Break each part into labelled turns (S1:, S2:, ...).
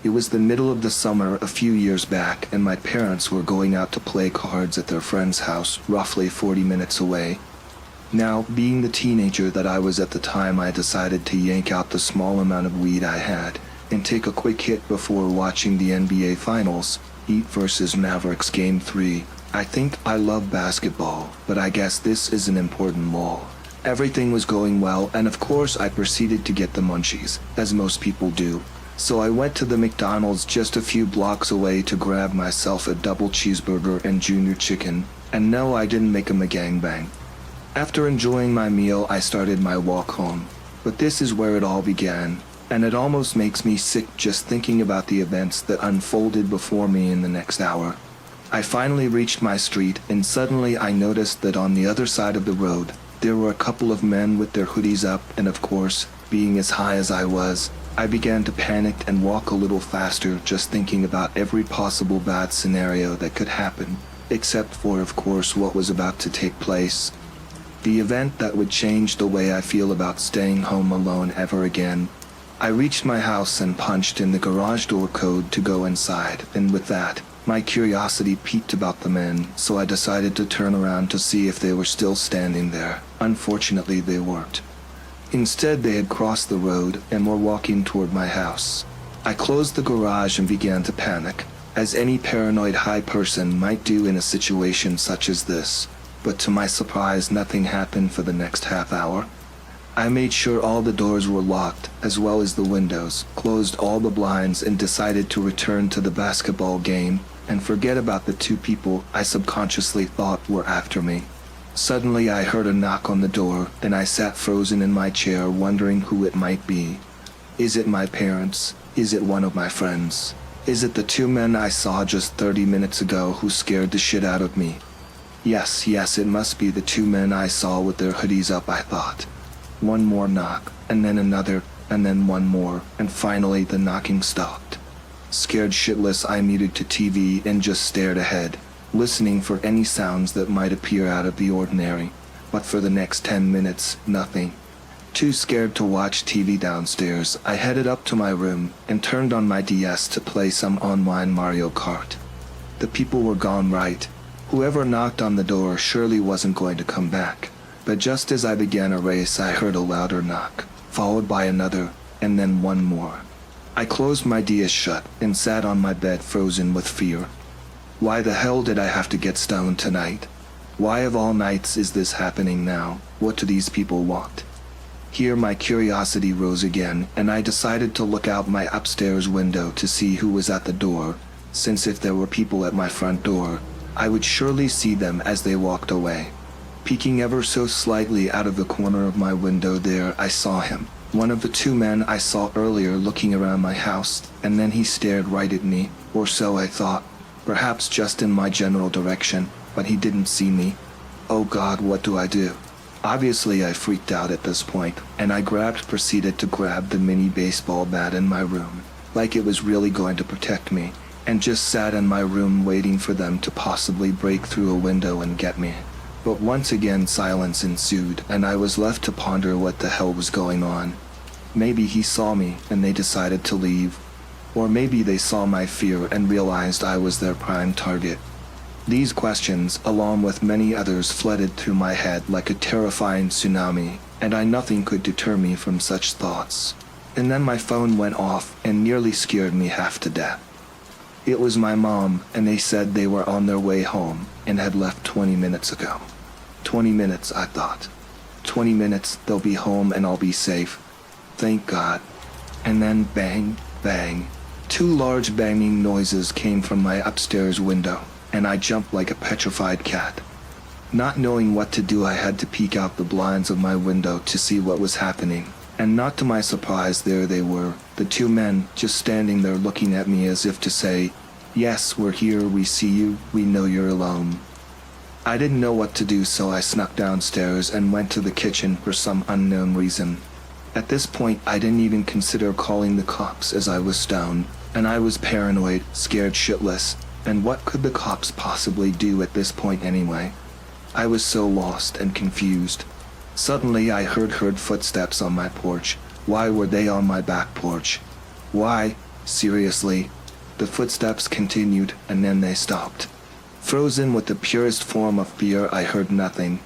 S1: It was the middle of the summer a few years back, and my parents were going out to play cards at their friend's house, roughly 40 minutes away. Now, being the teenager that I was at the time, I decided to yank out the small amount of weed I had and take a quick hit before watching the NBA Finals, Heat vs Mavericks Game 3. I think I love basketball, but I guess this is an important law. Everything was going well, and of course I proceeded to get the munchies, as most people do. So I went to the McDonald's just a few blocks away to grab myself a double cheeseburger and junior chicken, and no, I didn't make 'em a gangbang. After enjoying my meal, I started my walk home. But this is where it all began, and it almost makes me sick just thinking about the events that unfolded before me in the next hour. I finally reached my street, and suddenly I noticed that on the other side of the road, there were a couple of men with their hoodies up, and of course, being as high as I was, I began to panic and walk a little faster, just thinking about every possible bad scenario that could happen, except for, of course, what was about to take place. The event that would change the way I feel about staying home alone ever again. I reached my house and punched in the garage door code to go inside, and with that, my curiosity piqued about the men, so I decided to turn around to see if they were still standing there. Unfortunately, they weren't. Instead, they had crossed the road and were walking toward my house. I closed the garage and began to panic, as any paranoid high person might do in a situation such as this. But to my surprise, nothing happened for the next half hour. I made sure all the doors were locked, as well as the windows, closed all the blinds, and decided to return to the basketball game and forget about the two people I subconsciously thought were after me. Suddenly I heard a knock on the door, and I sat frozen in my chair wondering who it might be. Is it my parents? Is it one of my friends? Is it the two men I saw just 30 minutes ago who scared the shit out of me? Yes, it must be the two men I saw with their hoodies up, I thought. One more knock, and then another, and then one more, and finally the knocking stopped. Scared shitless, I muted to TV and just stared ahead, listening for any sounds that might appear out of the ordinary. But for the next 10 minutes, nothing. Too scared to watch TV downstairs, I headed up to my room and turned on my DS to play some online Mario Kart. The people were gone, right? Whoever knocked on the door surely wasn't going to come back. But just as I began a race, I heard a louder knock, followed by another, and then one more. I closed my DS shut and sat on my bed frozen with fear. Why the hell did I have to get stoned tonight? Why of all nights is this happening now? What do these people want? Here my curiosity rose again, and I decided to look out my upstairs window to see who was at the door, since if there were people at my front door, I would surely see them as they walked away. Peeking ever so slightly out of the corner of my window there, I saw him. One of the two men I saw earlier looking around my house, and then he stared right at me, or so I thought, perhaps just in my general direction, but he didn't see me. Oh God, what do I do? Obviously I freaked out at this point, and I proceeded to grab the mini baseball bat in my room, like it was really going to protect me, and just sat in my room waiting for them to possibly break through a window and get me. But once again silence ensued, and I was left to ponder what the hell was going on. Maybe he saw me and they decided to leave. Or maybe they saw my fear and realized I was their prime target. These questions, along with many others, flooded through my head like a terrifying tsunami, and nothing could deter me from such thoughts. And then my phone went off and nearly scared me half to death. It was my mom, and they said they were on their way home and had left 20 minutes ago. 20 minutes, I thought. 20 minutes, they'll be home and I'll be safe. Thank God. And then bang, bang. Two large banging noises came from my upstairs window, and I jumped like a petrified cat. Not knowing what to do, I had to peek out the blinds of my window to see what was happening. And not to my surprise, there they were, the two men, just standing there looking at me as if to say, "Yes, we're here, we see you, we know you're alone." I didn't know what to do, so I snuck downstairs and went to the kitchen for some unknown reason. At this point, I didn't even consider calling the cops as I was stoned, and I was paranoid, scared shitless, and what could the cops possibly do at this point anyway? I was so lost and confused. Suddenly I heard footsteps on my porch. Why were they on my back porch? Why? Seriously. The footsteps continued, and then they stopped. Frozen with the purest form of fear, I heard nothing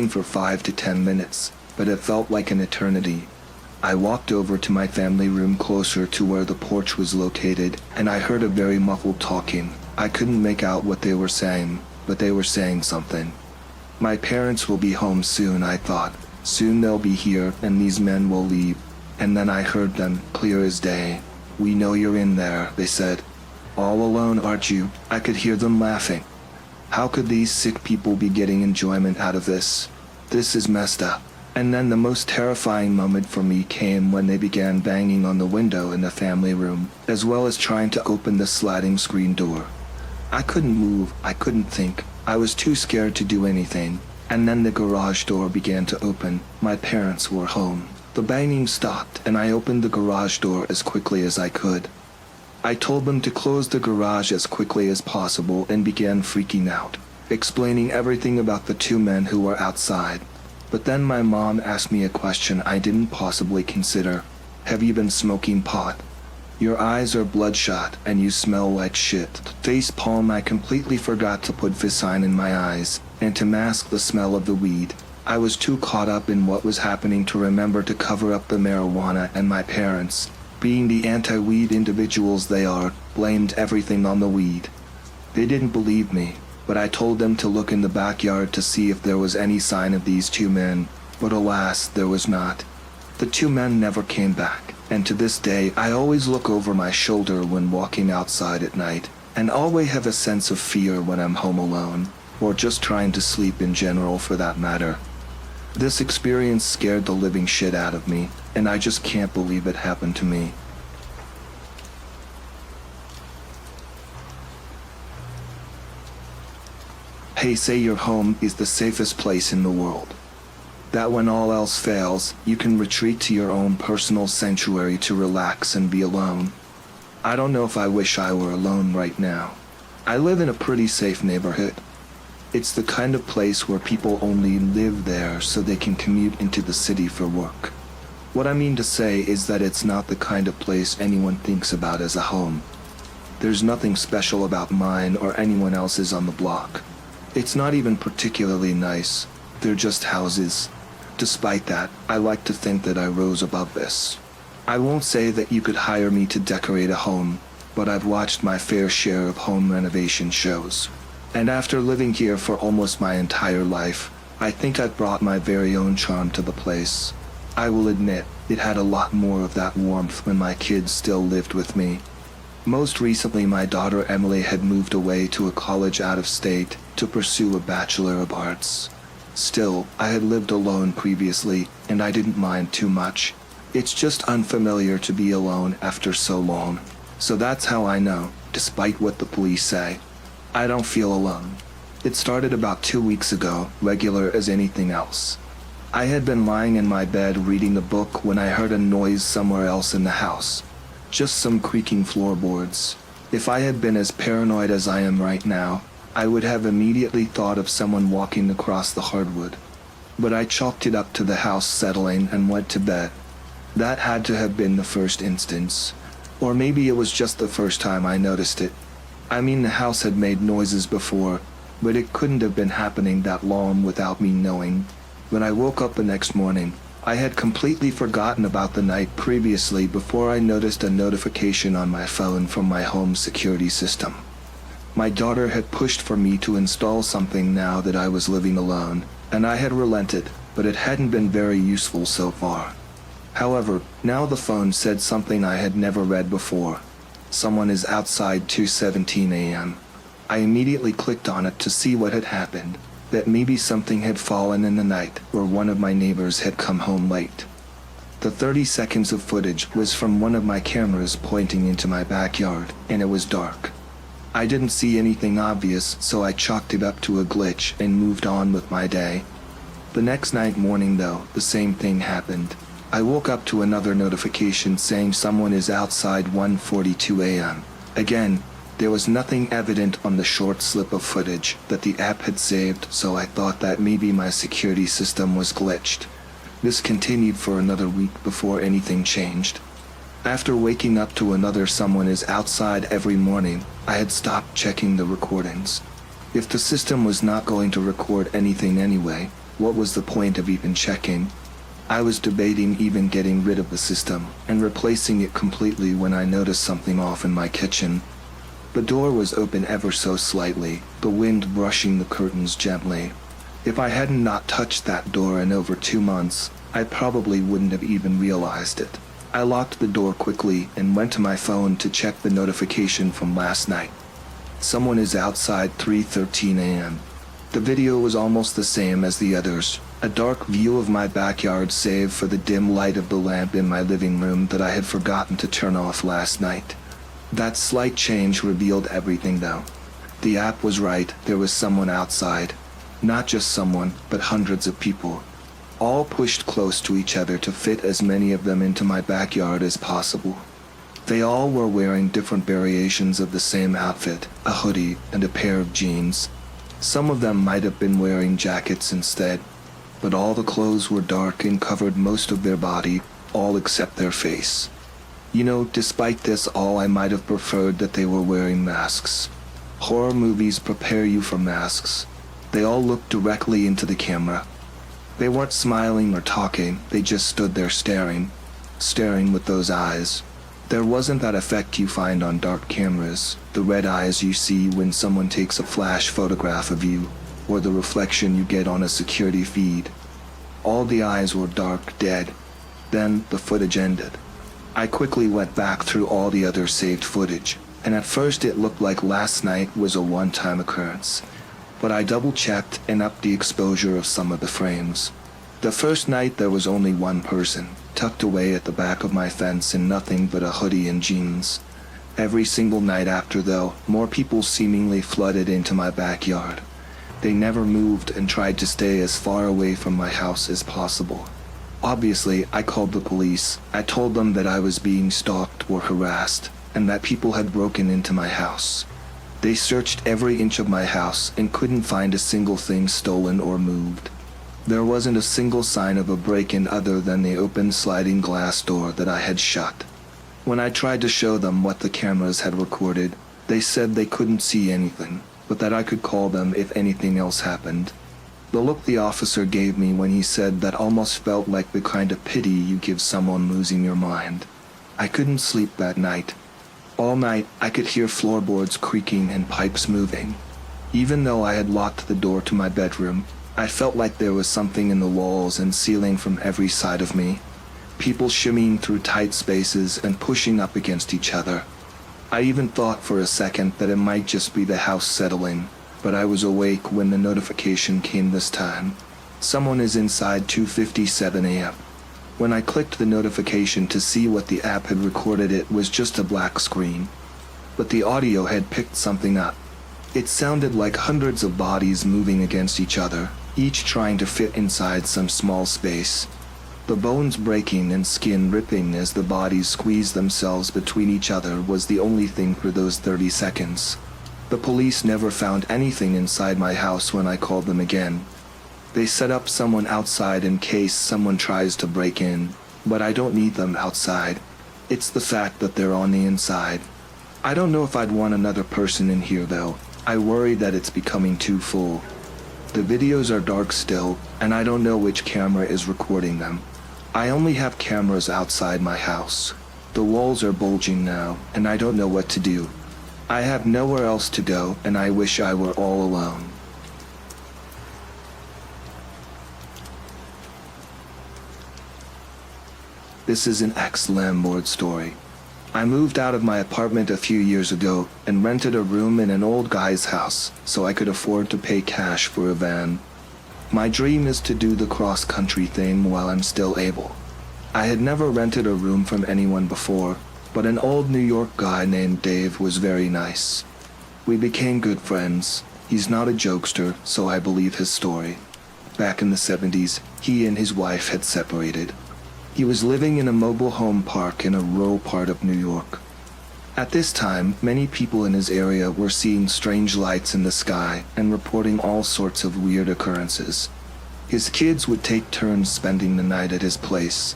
S1: for 5 to 10 minutes, but it felt like an eternity. I walked over to my family room closer to where the porch was located, and I heard a very muffled talking. I couldn't make out what they were saying, but they were saying something. My parents will be home soon, I thought. Soon they'll be here, and these men will leave. And then I heard them, clear as day. "We know you're in there," they said. "All alone, aren't you?" I could hear them laughing. How could these sick people be getting enjoyment out of this? This is messed up. And then the most terrifying moment for me came when they began banging on the window in the family room, as well as trying to open the sliding screen door. I couldn't move, I couldn't think. I was too scared to do anything. And then the garage door began to open. My parents were home. The banging stopped, and I opened the garage door as quickly as I could. I told them to close the garage as quickly as possible and began freaking out, explaining everything about the two men who were outside. But then my mom asked me a question I didn't possibly consider. "Have you been smoking pot? Your eyes are bloodshot and you smell like shit." Face palm, I completely forgot to put Vicine in my eyes and to mask the smell of the weed. I was too caught up in what was happening to remember to cover up the marijuana, and my parents, being the anti-weed individuals they are, blamed everything on the weed. They didn't believe me, but I told them to look in the backyard to see if there was any sign of these two men, but alas, there was not. The two men never came back, and to this day I always look over my shoulder when walking outside at night, and always have a sense of fear when I'm home alone, or just trying to sleep in general for that matter. This experience scared the living shit out of me, and I just can't believe it happened to me. Hey, say your home is the safest place in the world. That when all else fails, you can retreat to your own personal sanctuary to relax and be alone. I don't know if I wish I were alone right now. I live in a pretty safe neighborhood. It's the kind of place where people only live there so they can commute into the city for work. What I mean to say is that it's not the kind of place anyone thinks about as a home. There's nothing special about mine or anyone else's on the block. It's not even particularly nice. They're just houses. Despite that, I like to think that I rose above this. I won't say that you could hire me to decorate a home, but I've watched my fair share of home renovation shows. And after living here for almost my entire life, I think I've brought my very own charm to the place. I will admit, it had a lot more of that warmth when my kids still lived with me. Most recently, my daughter Emily had moved away to a college out of state to pursue a Bachelor of Arts. Still, I had lived alone previously, and I didn't mind too much. It's just unfamiliar to be alone after so long. So that's how I know, despite what the police say. I don't feel alone. It started about 2 weeks ago, regular as anything else. I had been lying in my bed reading a book when I heard a noise somewhere else in the house. Just some creaking floorboards. If I had been as paranoid as I am right now, I would have immediately thought of someone walking across the hardwood. But I chalked it up to the house settling and went to bed. That had to have been the first instance. Or maybe it was just the first time I noticed it. I mean, the house had made noises before, but it couldn't have been happening that long without me knowing. When I woke up the next morning, I had completely forgotten about the night previously before I noticed a notification on my phone from my home security system. My daughter had pushed for me to install something now that I was living alone, and I had relented, but it hadn't been very useful so far. However, now the phone said something I had never read before. Someone is outside 2:17 a.m. I immediately clicked on it to see what had happened, that maybe something had fallen in the night or one of my neighbors had come home late. The 30 seconds of footage was from one of my cameras pointing into my backyard, and it was dark. I didn't see anything obvious, so I chalked it up to a glitch and moved on with my day. The next morning though, the same thing happened. I woke up to another notification saying someone is outside 1:42 a.m. Again, there was nothing evident on the short slip of footage that the app had saved, so I thought that maybe my security system was glitched. This continued for another week before anything changed. After waking up to another someone is outside every morning, I had stopped checking the recordings. If the system was not going to record anything anyway, what was the point of even checking? I was debating even getting rid of the system and replacing it completely when I noticed something off in my kitchen. The door was open ever so slightly, the wind brushing the curtains gently. If I hadn't not touched that door in over 2 months, I probably wouldn't have even realized it. I locked the door quickly and went to my phone to check the notification from last night. Someone is outside 3:13 a.m. The video was almost the same as the others, a dark view of my backyard save for the dim light of the lamp in my living room that I had forgotten to turn off last night. That slight change revealed everything though. The app was right, there was someone outside. Not just someone, but hundreds of people. All pushed close to each other to fit as many of them into my backyard as possible. They all were wearing different variations of the same outfit, a hoodie and a pair of jeans. Some of them might have been wearing jackets instead, but all the clothes were dark and covered most of their body, all except their face. You know, despite this all, I might have preferred that they were wearing masks. Horror movies prepare you for masks. They all looked directly into the camera. They weren't smiling or talking, they just stood there staring with those eyes. There wasn't that effect you find on dark cameras, the red eyes you see when someone takes a flash photograph of you, or the reflection you get on a security feed. All the eyes were dark, dead. Then the footage ended. I quickly went back through all the other saved footage, and at first it looked like last night was a one-time occurrence. But I double-checked and upped the exposure of some of the frames. The first night there was only one person, tucked away at the back of my fence in nothing but a hoodie and jeans. Every single night after though, more people seemingly flooded into my backyard. They never moved and tried to stay as far away from my house as possible. Obviously, I called the police. I told them that I was being stalked or harassed, and that people had broken into my house. They searched every inch of my house and couldn't find a single thing stolen or moved. There wasn't a single sign of a break-in other than the open sliding glass door that I had shut. When I tried to show them what the cameras had recorded, they said they couldn't see anything, but that I could call them if anything else happened. The look the officer gave me when he said that almost felt like the kind of pity you give someone losing your mind. I couldn't sleep that night. All night, I could hear floorboards creaking and pipes moving. Even though I had locked the door to my bedroom, I felt like there was something in the walls and ceiling from every side of me. People shimmying through tight spaces and pushing up against each other. I even thought for a second that it might just be the house settling, but I was awake when the notification came this time. Someone is inside 2:57 a.m. When I clicked the notification to see what the app had recorded, it was just a black screen. But the audio had picked something up. It sounded like hundreds of bodies moving against each other, each trying to fit inside some small space. The bones breaking and skin ripping as the bodies squeezed themselves between each other was the only thing for those 30 seconds. The police never found anything inside my house when I called them again. They set up someone outside in case someone tries to break in, but I don't need them outside. It's the fact that they're on the inside. I don't know if I'd want another person in here though. I worry that it's becoming too full. The videos are dark still, and I don't know which camera is recording them. I only have cameras outside my house. The walls are bulging now, and I don't know what to do. I have nowhere else to go, and I wish I were all alone. This is an ex-landlord story. I moved out of my apartment a few years ago and rented a room in an old guy's house so I could afford to pay cash for a van. My dream is to do the cross-country thing while I'm still able. I had never rented a room from anyone before, but an old New York guy named Dave was very nice. We became good friends. He's not a jokester, so I believe his story. Back in the 70s, he and his wife had separated. He was living in a mobile home park in a rural part of New York. At this time, many people in his area were seeing strange lights in the sky and reporting all sorts of weird occurrences. His kids would take turns spending the night at his place.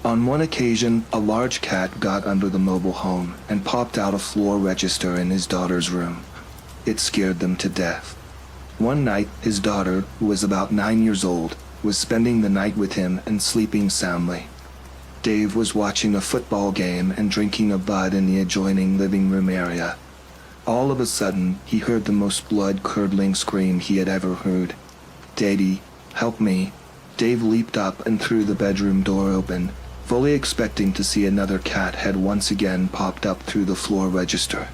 S1: On one occasion, a large cat got under the mobile home and popped out a floor register in his daughter's room. It scared them to death. One night, his daughter, who was about 9 years old, was spending the night with him and sleeping soundly. Dave was watching a football game and drinking a bud in the adjoining living room area. All of a sudden, he heard the most blood-curdling scream he had ever heard. "Daddy, help me." Dave leaped up and threw the bedroom door open, fully expecting to see another cat had once again popped up through the floor register.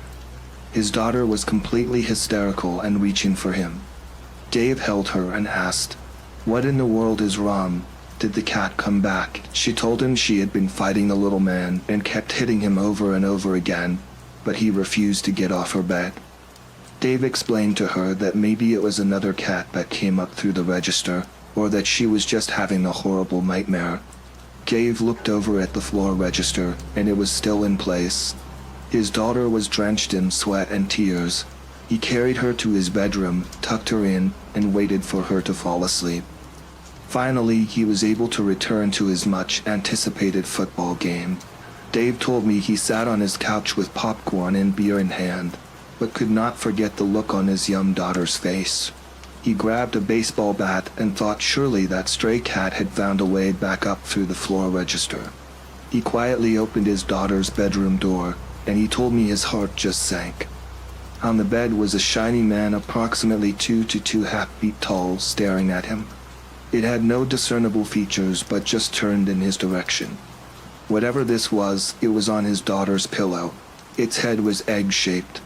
S1: His daughter was completely hysterical and reaching for him. Dave held her and asked, "What in the world is wrong? Did the cat come back?" She told him she had been fighting the little man and kept hitting him over and over again, but he refused to get off her bed. Dave explained to her that maybe it was another cat that came up through the register, or that she was just having a horrible nightmare. Dave looked over at the floor register, and it was still in place. His daughter was drenched in sweat and tears. He carried her to his bedroom, tucked her in, and waited for her to fall asleep. Finally, he was able to return to his much-anticipated football game. Dave told me he sat on his couch with popcorn and beer in hand, but could not forget the look on his young daughter's face. He grabbed a baseball bat and thought surely that stray cat had found a way back up through the floor register. He quietly opened his daughter's bedroom door, and he told me his heart just sank. On the bed was a shiny man approximately 2 to 2.5 feet tall, staring at him. It had no discernible features, but just turned in his direction. Whatever this was, it was on his daughter's pillow. Its head was egg-shaped.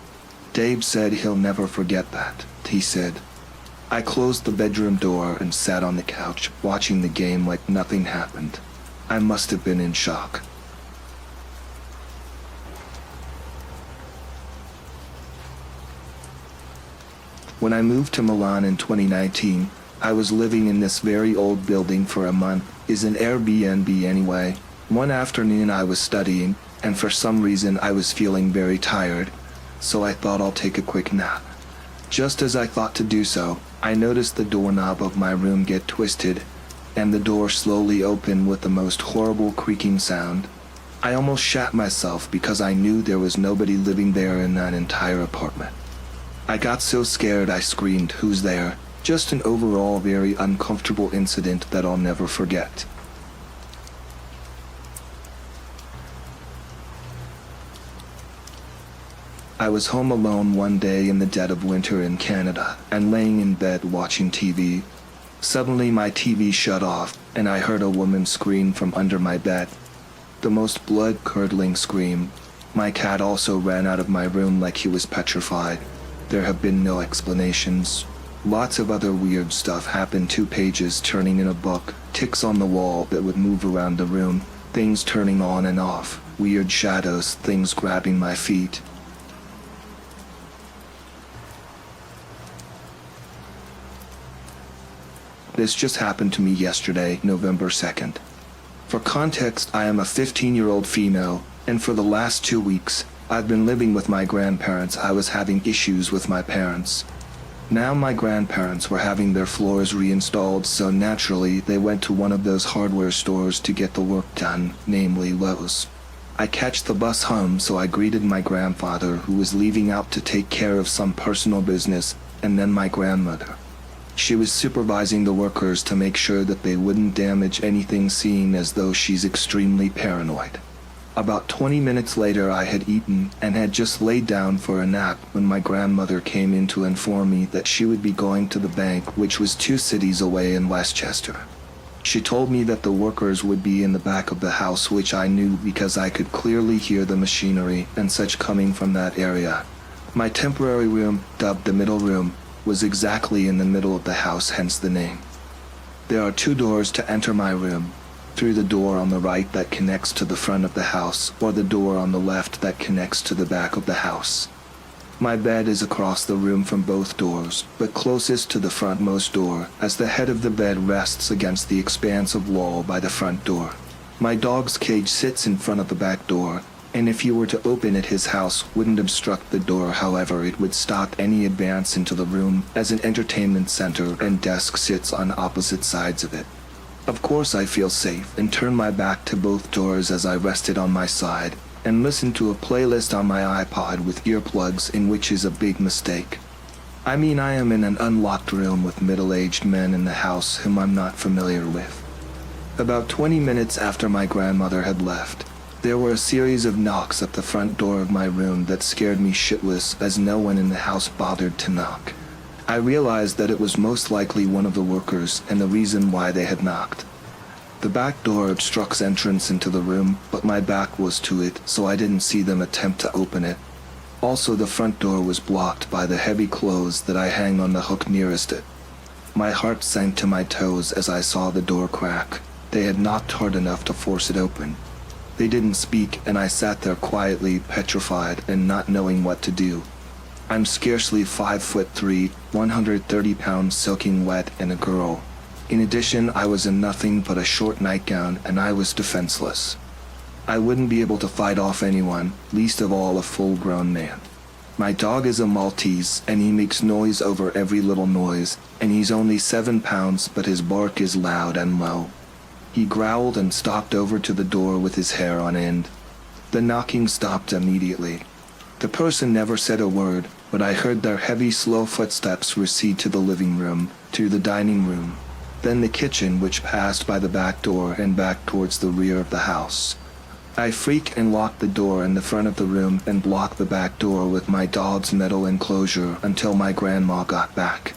S1: Dave said he'll never forget that, he said. I closed the bedroom door and sat on the couch, watching the game like nothing happened. I must have been in shock. When I moved to Milan in 2019, I was living in this very old building for a month. It's an Airbnb anyway. One afternoon I was studying, and for some reason I was feeling very tired, so I thought I'll take a quick nap. Just as I thought to do so, I noticed the doorknob of my room get twisted, and the door slowly open with the most horrible creaking sound. I almost shat myself because I knew there was nobody living there in that entire apartment. I got so scared I screamed, "Who's there?" Just an overall very uncomfortable incident that I'll never forget. I was home alone one day in the dead of winter in Canada and laying in bed watching TV. Suddenly my TV shut off and I heard a woman scream from under my bed. The most blood-curdling scream. My cat also ran out of my room like he was petrified. There have been no explanations. Lots of other weird stuff happened. 2 pages turning in a book, ticks on the wall that would move around the room, things turning on and off, weird shadows, things grabbing my feet. This just happened to me yesterday, November 2nd. For context, I am a 15-year-old female, and for the last 2 weeks, I've been living with my grandparents. I was having issues with my parents. Now my grandparents were having their floors reinstalled, so naturally they went to one of those hardware stores to get the work done, namely Lowe's. I catch the bus home, so I greeted my grandfather, who was leaving out to take care of some personal business, and then my grandmother. She was supervising the workers to make sure that they wouldn't damage anything, seeing as though she's extremely paranoid. About 20 minutes later I had eaten and had just laid down for a nap when my grandmother came in to inform me that she would be going to the bank, which was 2 cities away in Westchester. She told me that the workers would be in the back of the house, which I knew because I could clearly hear the machinery and such coming from that area. My temporary room, dubbed the middle room, was exactly in the middle of the house, hence the name. There are 2 doors to enter my room, through the door on the right that connects to the front of the house, or the door on the left that connects to the back of the house. My bed is across the room from both doors, but closest to the frontmost door, as the head of the bed rests against the expanse of wall by the front door. My dog's cage sits in front of the back door, and if you were to open it, his house wouldn't obstruct the door. However, it would stop any advance into the room, as an entertainment center and desk sits on opposite sides of it. Of course I feel safe and turn my back to both doors as I rested on my side and listened to a playlist on my iPod with earplugs, in which is a big mistake. I mean, I am in an unlocked room with middle-aged men in the house whom I'm not familiar with. About 20 minutes after my grandmother had left, there were a series of knocks at the front door of my room that scared me shitless, as no one in the house bothered to knock. I realized that it was most likely one of the workers and the reason why they had knocked. The back door obstructs entrance into the room, but my back was to it, so I didn't see them attempt to open it. Also, the front door was blocked by the heavy clothes that I hang on the hook nearest it. My heart sank to my toes as I saw the door crack. They had knocked hard enough to force it open. They didn't speak, and I sat there quietly, petrified and not knowing what to do. I'm scarcely 5'3", 130 pounds soaking wet, and a girl. In addition, I was in nothing but a short nightgown, and I was defenseless. I wouldn't be able to fight off anyone, least of all a full-grown man. My dog is a Maltese, and he makes noise over every little noise, and he's only 7 pounds, but his bark is loud and low. He growled and stalked over to the door with his hair on end. The knocking stopped immediately. The person never said a word, but I heard their heavy, slow footsteps recede to the living room, to the dining room, then the kitchen, which passed by the back door and back towards the rear of the house. I freaked and locked the door in the front of the room and blocked the back door with my dog's metal enclosure until my grandma got back.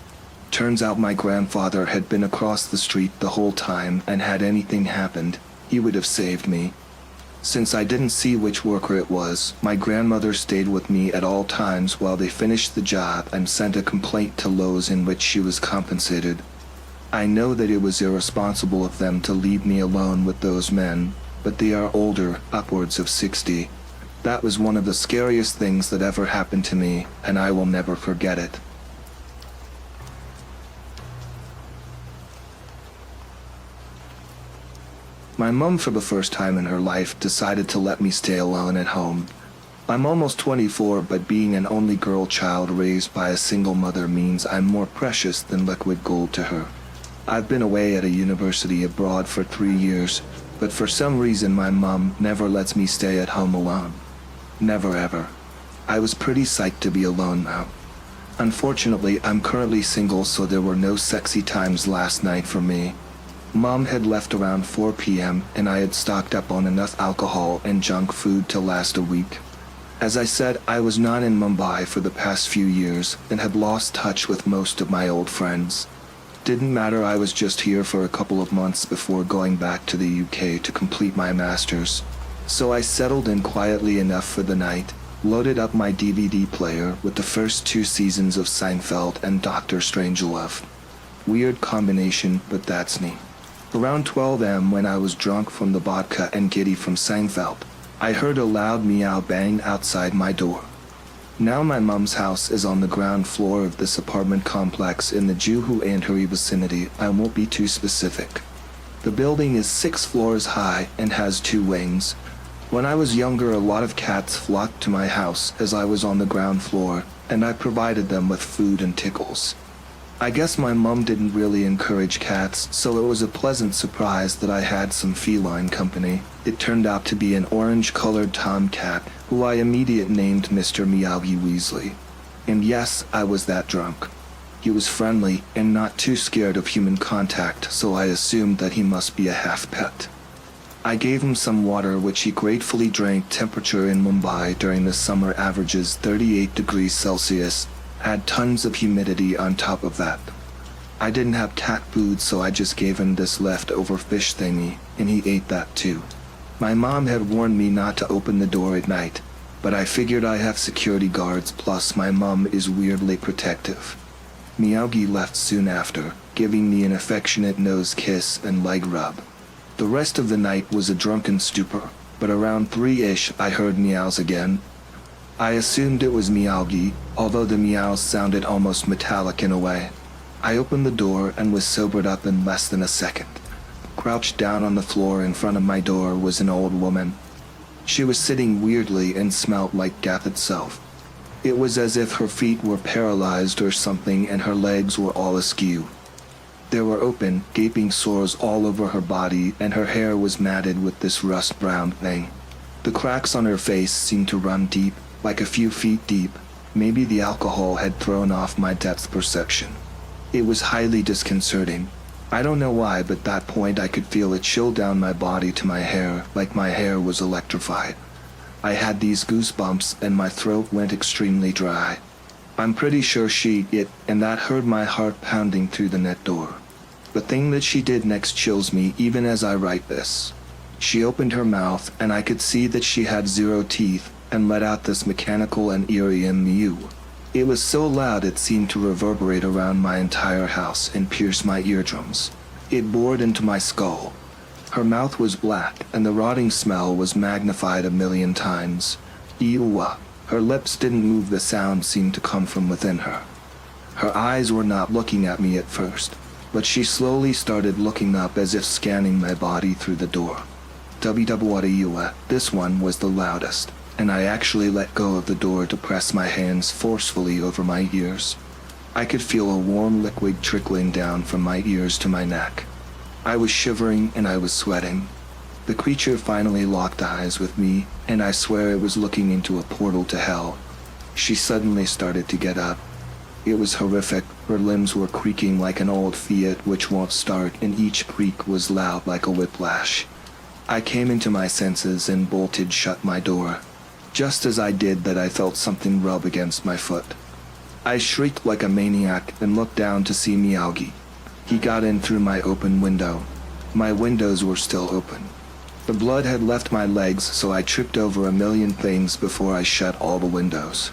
S1: Turns out my grandfather had been across the street the whole time, and had anything happened, he would have saved me. Since I didn't see which worker it was, my grandmother stayed with me at all times while they finished the job and sent a complaint to Lowe's in which she was compensated. I know that it was irresponsible of them to leave me alone with those men, but they are older, upwards of 60. That was one of the scariest things that ever happened to me, and I will never forget it. My mom, for the first time in her life, decided to let me stay alone at home. I'm almost 24, but being an only girl child raised by a single mother means I'm more precious than liquid gold to her. I've been away at a university abroad for 3 years, but for some reason my mom never lets me stay at home alone. Never ever. I was pretty psyched to be alone now. Unfortunately, I'm currently single, so there were no sexy times last night for me. Mom had left around 4 p.m. and I had stocked up on enough alcohol and junk food to last a week. As I said, I was not in Mumbai for the past few years and had lost touch with most of my old friends. Didn't matter, I was just here for a couple of months before going back to the UK to complete my master's. So I settled in quietly enough for the night, loaded up my DVD player with the first 2 seasons of Seinfeld and Dr. Strangelove. Weird combination, but that's me. Around 12 a.m., when I was drunk from the vodka and giddy from Seinfeld, I heard a loud meow bang outside my door. Now my mom's house is on the ground floor of this apartment complex in the Juhu Andheri vicinity. I won't be too specific. The building is 6 floors high and has 2 wings. When I was younger, a lot of cats flocked to my house as I was on the ground floor, and I provided them with food and tickles. I guess my mom didn't really encourage cats, so it was a pleasant surprise that I had some feline company. It turned out to be an orange-colored tomcat, who I immediately named Mr. Miyagi Weasley. And yes, I was that drunk. He was friendly and not too scared of human contact, so I assumed that he must be a half-pet. I gave him some water, which he gratefully drank. Temperature in Mumbai during the summer averages 38 degrees Celsius. Had tons of humidity on top of that. I didn't have cat food, so I just gave him this leftover fish thingy, and he ate that too. My mom had warned me not to open the door at night, but I figured I have security guards, plus my mom is weirdly protective. Miyagi left soon after, giving me an affectionate nose kiss and leg rub. The rest of the night was a drunken stupor, but around 3-ish I heard meows again. I assumed it was Miyagi, although the meows sounded almost metallic in a way. I opened the door and was sobered up in less than a second. Crouched down on the floor in front of my door was an old woman. She was sitting weirdly and smelled like death itself. It was as if her feet were paralyzed or something and her legs were all askew. There were open, gaping sores all over her body, and her hair was matted with this rust-brown thing. The cracks on her face seemed to run deep, like a few feet deep. Maybe the alcohol had thrown off my depth perception. It was highly disconcerting. I don't know why, but at that point I could feel it chill down my body to my hair, like my hair was electrified. I had these goosebumps and my throat went extremely dry. I'm pretty sure and that heard my heart pounding through the net door. The thing that she did next chills me even as I write this. She opened her mouth and I could see that she had 0 teeth and let out this mechanical and eerie mew. It was so loud it seemed to reverberate around my entire house and pierce my eardrums. It bored into my skull. Her mouth was black and the rotting smell was magnified 1,000,000 times. Ew. Her lips didn't move, the sound seemed to come from within her. Her eyes were not looking at me at first, but she slowly started looking up as if scanning my body through the door. WWEU, this one was the loudest, and I actually let go of the door to press my hands forcefully over my ears. I could feel a warm liquid trickling down from my ears to my neck. I was shivering and I was sweating. The creature finally locked eyes with me, and I swear it was looking into a portal to hell. She suddenly started to get up. It was horrific. Her limbs were creaking like an old Fiat which won't start, and each creak was loud like a whiplash. I came into my senses and bolted shut my door. Just as I did that, I felt something rub against my foot. I shrieked like a maniac and looked down to see Miyagi. He got in through my open window. My windows were still open. The blood had left my legs, so I tripped over 1,000,000 things before I shut all the windows.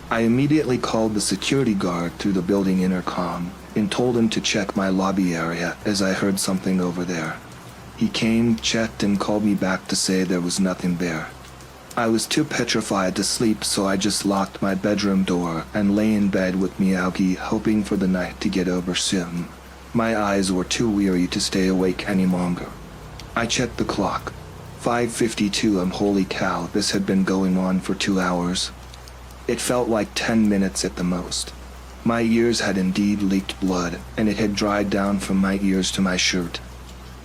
S1: I immediately called the security guard through the building intercom and told him to check my lobby area as I heard something over there. He came, checked, and called me back to say there was nothing there. I was too petrified to sleep, so I just locked my bedroom door and lay in bed with Miyagi, hoping for the night to get over soon. My eyes were too weary to stay awake any longer. I checked the clock. 5:52. Holy cow, this had been going on for 2 hours. It felt like 10 minutes at the most. My ears had indeed leaked blood, and it had dried down from my ears to my shirt.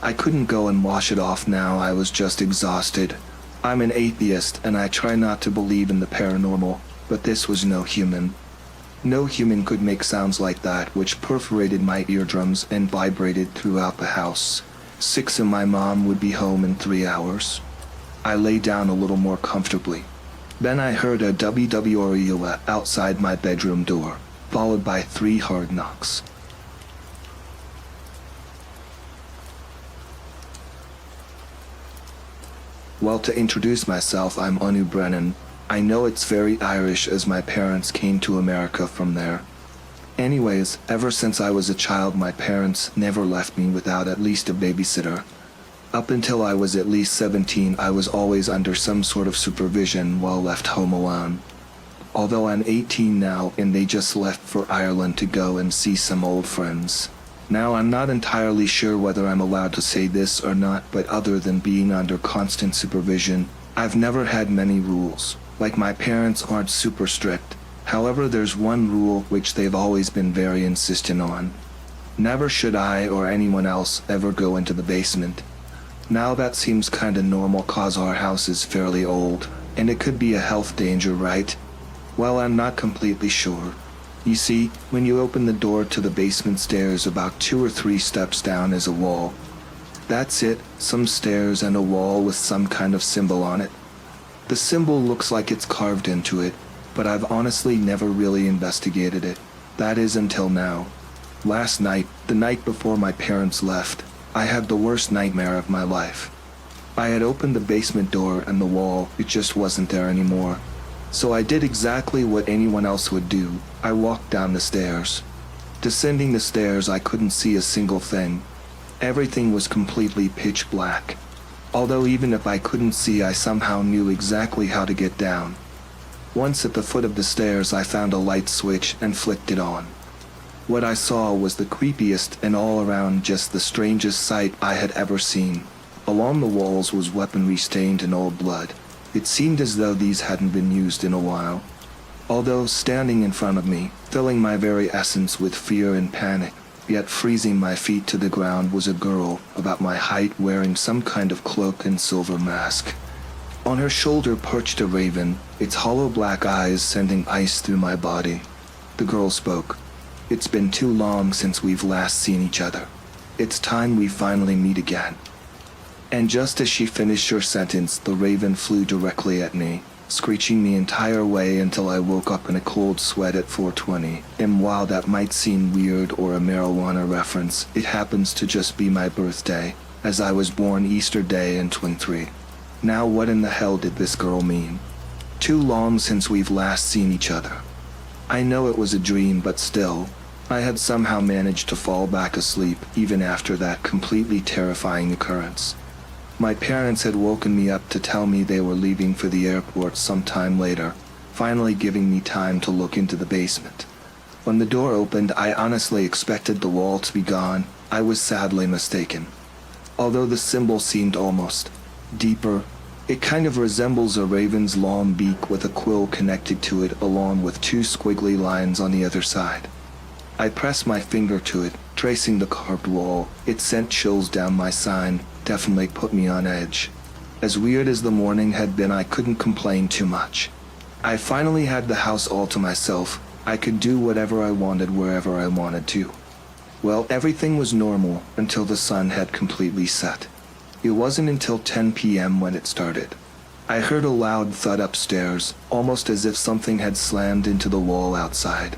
S1: I couldn't go and wash it off now. I was just exhausted. I'm an atheist, and I try not to believe in the paranormal, but this was no human. No human could make sounds like that, which perforated my eardrums and vibrated throughout the house. 6 and my mom would be home in 3 hours. I lay down a little more comfortably. Then I heard a WWRU outside my bedroom door, followed by 3 hard knocks. Well, to introduce myself, I'm Anu Brennan. I know it's very Irish as my parents came to America from there. Anyways, ever since I was a child, my parents never left me without at least a babysitter. Up until I was at least 17, I was always under some sort of supervision while left home alone. Although I'm 18 now and they just left for Ireland to go and see some old friends. Now I'm not entirely sure whether I'm allowed to say this or not, but other than being under constant supervision, I've never had many rules. Like, my parents aren't super strict. However, there's one rule which they've always been very insistent on. Never should I or anyone else ever go into the basement. Now that seems kinda normal cause our house is fairly old, and it could be a health danger, right? Well, I'm not completely sure. You see, when you open the door to the basement stairs, about 2 or 3 steps down is a wall. That's it, some stairs and a wall with some kind of symbol on it. The symbol looks like it's carved into it, but I've honestly never really investigated it. That is until now. Last night, the night before my parents left, I had the worst nightmare of my life. I had opened the basement door and the wall, it just wasn't there anymore. So I did exactly what anyone else would do. I walked down the stairs. Descending the stairs, I couldn't see a single thing. Everything was completely pitch black. Although even if I couldn't see, I somehow knew exactly how to get down. Once at the foot of the stairs, I found a light switch and flicked it on. What I saw was the creepiest and all around just the strangest sight I had ever seen. Along the walls was weaponry stained in old blood. It seemed as though these hadn't been used in a while. Although standing in front of me, filling my very essence with fear and panic, yet freezing my feet to the ground was a girl about my height wearing some kind of cloak and silver mask. On her shoulder perched a raven, its hollow black eyes sending ice through my body. The girl spoke. "It's been too long since we've last seen each other. It's time we finally meet again." And just as she finished her sentence, the raven flew directly at me, screeching the entire way until I woke up in a cold sweat at 4:20. And while that might seem weird or a marijuana reference, it happens to just be my birthday, as I was born Easter Day in 23. Now what in the hell did this girl mean? Too long since we've last seen each other. I know it was a dream, but still, I had somehow managed to fall back asleep even after that completely terrifying occurrence. My parents had woken me up to tell me they were leaving for the airport sometime later, finally giving me time to look into the basement. When the door opened, I honestly expected the wall to be gone. I was sadly mistaken. Although the symbol seemed almost deeper, it kind of resembles a raven's long beak with a quill connected to it along with two squiggly lines on the other side. I pressed my finger to it, tracing the carved wall. It sent chills down my spine, definitely put me on edge. As weird as the morning had been, I couldn't complain too much. I finally had the house all to myself. I could do whatever I wanted wherever I wanted to. Well, everything was normal until the sun had completely set. It wasn't until 10 p.m. when it started. I heard a loud thud upstairs, almost as if something had slammed into the wall outside.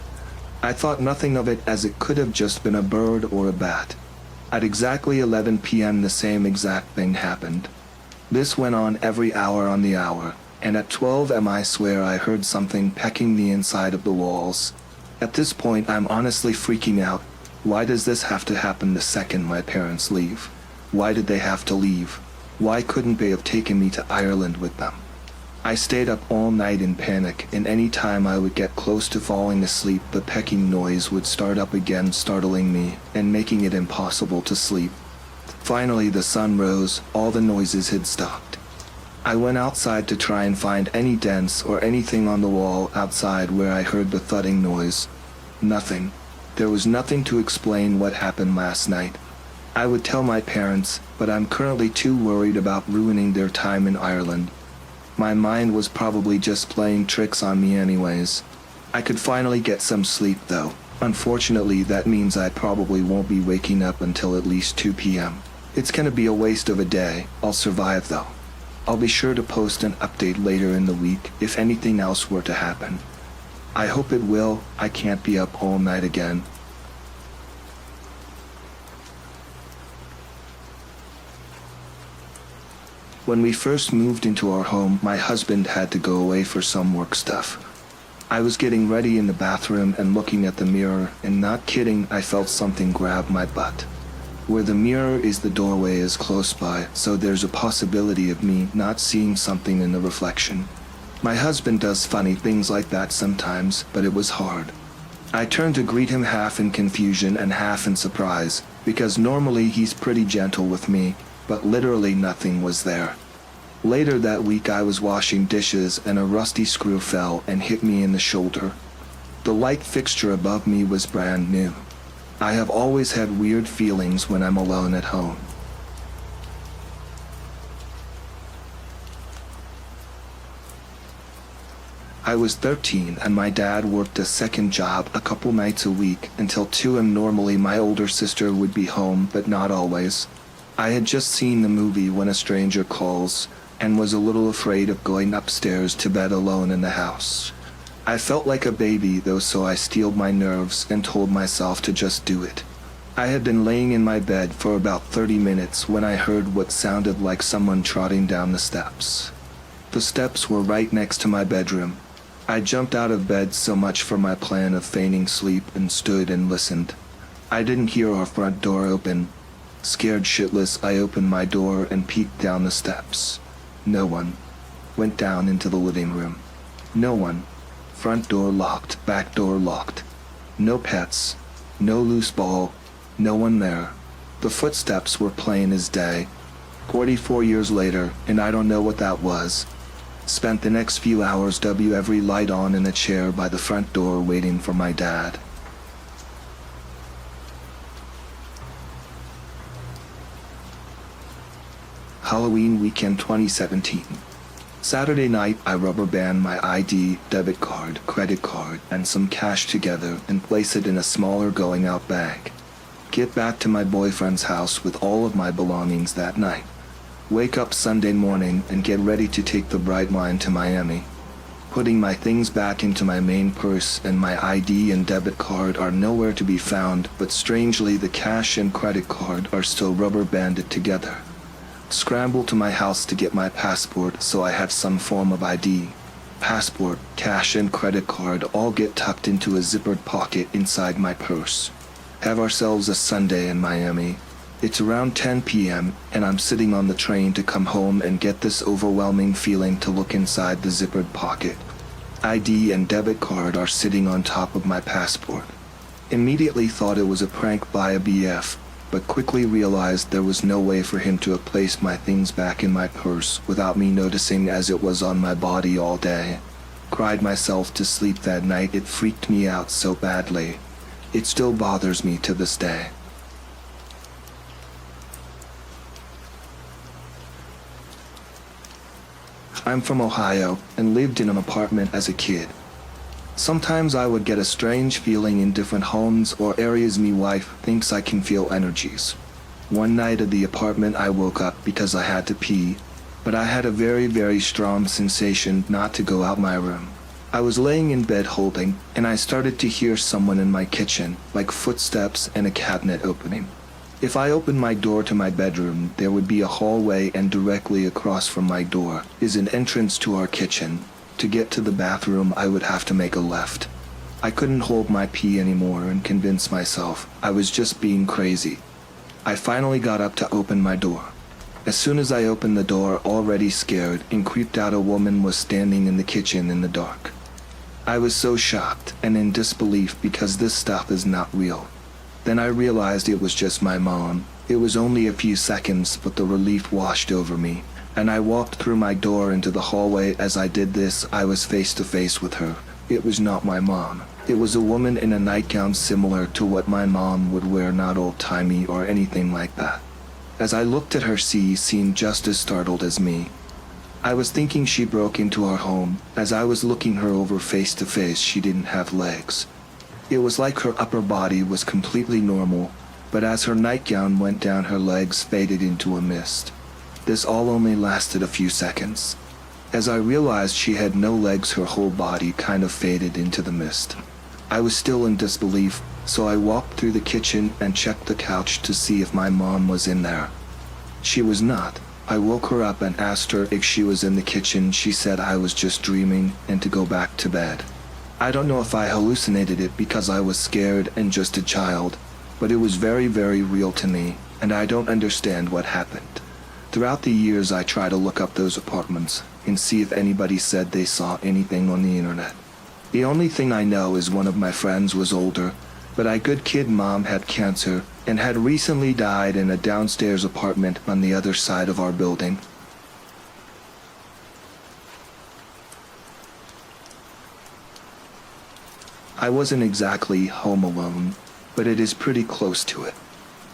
S1: I thought nothing of it, as it could have just been a bird or a bat. At exactly 11 p.m. the same exact thing happened. This went on every hour on the hour, and at 12 am I swear I heard something pecking the inside of the walls. At this point I'm honestly freaking out. Why does this have to happen the second my parents leave? Why did they have to leave? Why couldn't they have taken me to Ireland with them? I stayed up all night in panic, and any time I would get close to falling asleep, the pecking noise would start up again, startling me and making it impossible to sleep. Finally, the sun rose. All the noises had stopped. I went outside to try and find any dents or anything on the wall outside where I heard the thudding noise. Nothing. There was nothing to explain what happened last night. I would tell my parents, but I'm currently too worried about ruining their time in Ireland. My mind was probably just playing tricks on me anyways. I could finally get some sleep though. Unfortunately, that means I probably won't be waking up until at least 2 p.m. It's gonna be a waste of a day. I'll survive though. I'll be sure to post an update later in the week if anything else were to happen. I hope it will. I can't be up all night again. When we first moved into our home, my husband had to go away for some work stuff. I was getting ready in the bathroom and looking at the mirror, and not kidding, I felt something grab my butt. Where the mirror is, the doorway is close by, so there's a possibility of me not seeing something in the reflection. My husband does funny things like that sometimes, but it was hard. I turned to greet him half in confusion and half in surprise, because normally he's pretty gentle with me, but literally nothing was there. Later that week I was washing dishes and a rusty screw fell and hit me in the shoulder. The light fixture above me was brand new. I have always had weird feelings when I'm alone at home. I was 13 and my dad worked a second job a couple nights a week until 2 and normally my older sister would be home, but not always. I had just seen the movie When a Stranger Calls and was a little afraid of going upstairs to bed alone in the house. I felt like a baby though, so I steeled my nerves and told myself to just do it. I had been laying in my bed for about 30 minutes when I heard what sounded like someone trotting down the steps. The steps were right next to my bedroom. I jumped out of bed, so much for my plan of feigning sleep, and stood and listened. I didn't hear our front door open. Scared shitless, I opened my door and peeked down the steps. No one. Went down into the living room. No one. Front door locked, back door locked. No pets. No loose ball. No one there. The footsteps were plain as day. 44 years later, and I don't know what that was. Spent the next few hours every light on in a chair by the front door waiting for my dad. Halloween weekend 2017. Saturday night, I rubber band my ID, debit card, credit card, and some cash together and place it in a smaller going out bag. Get back to my boyfriend's house with all of my belongings that night. Wake up Sunday morning and get ready to take the Bright Line to Miami. Putting my things back into my main purse and my ID and debit card are nowhere to be found, but strangely the cash and credit card are still rubber banded together. Scramble to my house to get my passport so I have some form of ID. Passport, cash and credit card all get tucked into a zippered pocket inside my purse. Have ourselves a Sunday in Miami. It's around 10 p.m. and I'm sitting on the train to come home and get this overwhelming feeling to look inside the zippered pocket. ID and debit card are sitting on top of my passport. Immediately thought it was a prank by a BF, but quickly realized there was no way for him to have placed my things back in my purse without me noticing, as it was on my body all day. Cried myself to sleep that night. It freaked me out so badly. It still bothers me to this day. I'm from Ohio and lived in an apartment as a kid. Sometimes I would get a strange feeling in different homes or areas. Me wife thinks I can feel energies. One night at the apartment I woke up because I had to pee, but I had a very strong sensation not to go out my room. I was laying in bed holding, and I started to hear someone in my kitchen, like footsteps and a cabinet opening. If I opened my door to my bedroom, there would be a hallway, and directly across from my door is an entrance to our kitchen. To get to the bathroom, I would have to make a left. I couldn't hold my pee anymore and convince myself I was just being crazy. I finally got up to open my door. As soon as I opened the door, already scared and creeped out, a woman was standing in the kitchen in the dark. I was so shocked and in disbelief because this stuff is not real. Then I realized it was just my mom. It was only a few seconds, but the relief washed over me, and I walked through my door into the hallway. As I did this, I was face to face with her. It was not my mom. It was a woman in a nightgown similar to what my mom would wear, not old-timey or anything like that. As I looked at her, she seemed just as startled as me. I was thinking she broke into our home. As I was looking her over face to face, she didn't have legs. It was like her upper body was completely normal, but as her nightgown went down, her legs faded into a mist. This all only lasted a few seconds. As I realized she had no legs, her whole body kind of faded into the mist. I was still in disbelief, so I walked through the kitchen and checked the couch to see if my mom was in there. She was not. I woke her up and asked her if she was in the kitchen. She said I was just dreaming and to go back to bed. I don't know if I hallucinated it because I was scared and just a child, but it was very real to me, and I don't understand what happened. Throughout the years, I try to look up those apartments and see if anybody said they saw anything on the internet. The only thing I know is one of my friends was older, but a good kid mom had cancer and had recently died in a downstairs apartment on the other side of our building. I wasn't exactly home alone, but it is pretty close to it.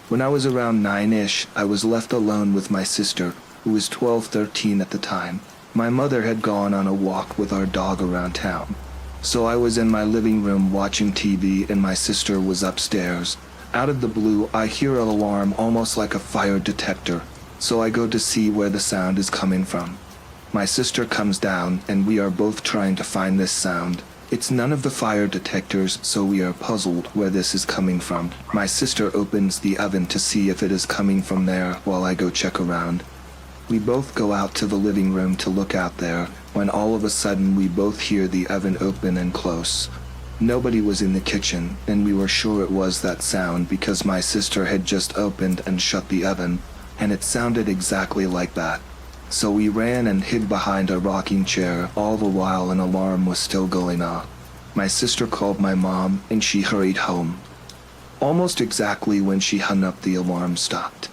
S1: When I was around 9-ish, I was left alone with my sister, who was 13 at the time. My mother had gone on a walk with our dog around town. So I was in my living room watching TV and my sister was upstairs. Out of the blue, I hear an alarm almost like a fire detector, so I go to see where the sound is coming from. My sister comes down and we are both trying to find this sound. It's none of the fire detectors, so we are puzzled where this is coming from. My sister opens the oven to see if it is coming from there while I go check around. We both go out to the living room to look out there, when all of a sudden we both hear the oven open and close. Nobody was in the kitchen, and we were sure it was that sound because my sister had just opened and shut the oven, and it sounded exactly like that. So we ran and hid behind a rocking chair, all the while an alarm was still going off. My sister called my mom, and she hurried home. Almost exactly when she hung up, the alarm stopped.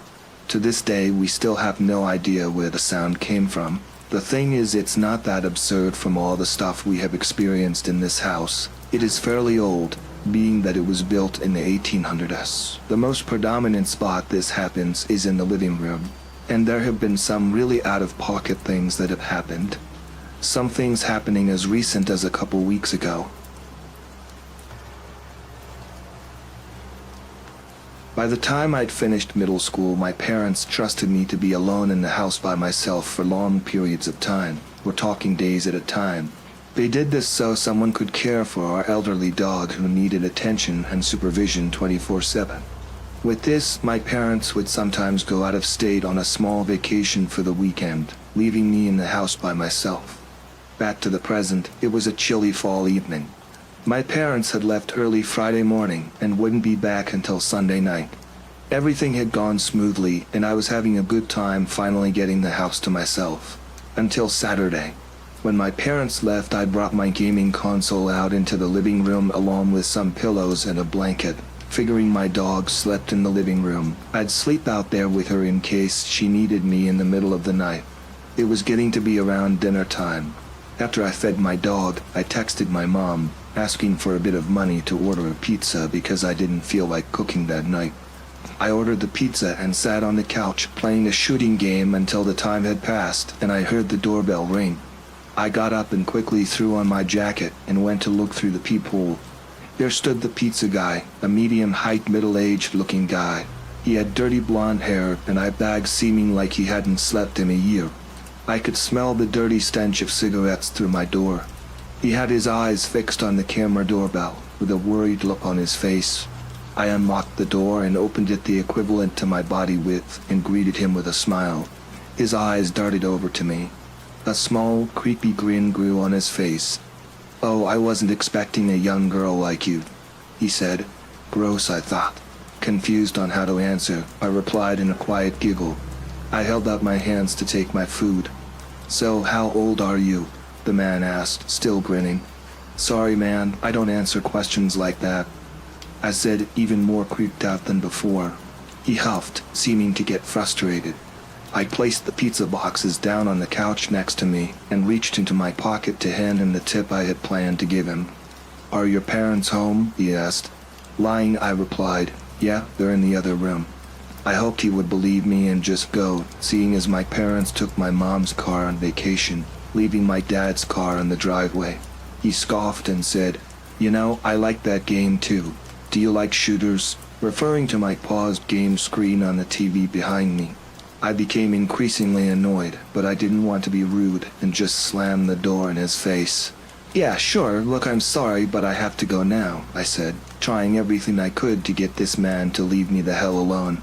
S1: To this day, we still have no idea where the sound came from. The thing is, it's not that absurd from all the stuff we have experienced in this house. It is fairly old, being that it was built in the 1800s. The most predominant spot this happens is in the living room. And there have been some really out-of-pocket things that have happened. Some things happening as recent as a couple weeks ago. By the time I'd finished middle school, my parents trusted me to be alone in the house by myself for long periods of time. We're talking days at a time. They did this so someone could care for our elderly dog who needed attention and supervision 24/7. With this, my parents would sometimes go out of state on a small vacation for the weekend, leaving me in the house by myself. Back to the present, it was a chilly fall evening. My parents had left early Friday morning and wouldn't be back until Sunday night. Everything had gone smoothly, and I was having a good time finally getting the house to myself. Until Saturday. When my parents left, I brought my gaming console out into the living room along with some pillows and a blanket. Figuring my dog slept in the living room, I'd sleep out there with her in case she needed me in the middle of the night. It was getting to be around dinner time. After I fed my dog, I texted my mom, asking for a bit of money to order a pizza because I didn't feel like cooking that night. I ordered the pizza and sat on the couch playing a shooting game until the time had passed and I heard the doorbell ring. I got up and quickly threw on my jacket and went to look through the peephole. There stood the pizza guy, a medium-height, middle-aged looking guy. He had dirty blonde hair and eye bags seeming like he hadn't slept in a year. I could smell the dirty stench of cigarettes through my door. He had his eyes fixed on the camera doorbell, with a worried look on his face. I unlocked the door and opened it the equivalent to my body width and greeted him with a smile. His eyes darted over to me. A small, creepy grin grew on his face. "Oh, I wasn't expecting a young girl like you," he said. Gross, I thought. Confused on how to answer, I replied in a quiet giggle. I held out my hands to take my food. "So, how old are you?" the man asked, still grinning. "Sorry, man, I don't answer questions like that," I said, even more creeped out than before. He huffed, seeming to get frustrated. I placed the pizza boxes down on the couch next to me and reached into my pocket to hand him the tip I had planned to give him. "Are your parents home?" he asked. Lying, I replied, "Yeah, they're in the other room." I hoped he would believe me and just go, seeing as my parents took my mom's car on vacation, leaving my dad's car in the driveway. He scoffed and said, "You know, I like that game too. Do you like shooters?" referring to my paused game screen on the TV behind me. I became increasingly annoyed, but I didn't want to be rude and just slammed the door in his face. "Yeah, sure, look, I'm sorry, but I have to go now," I said, trying everything I could to get this man to leave me the hell alone.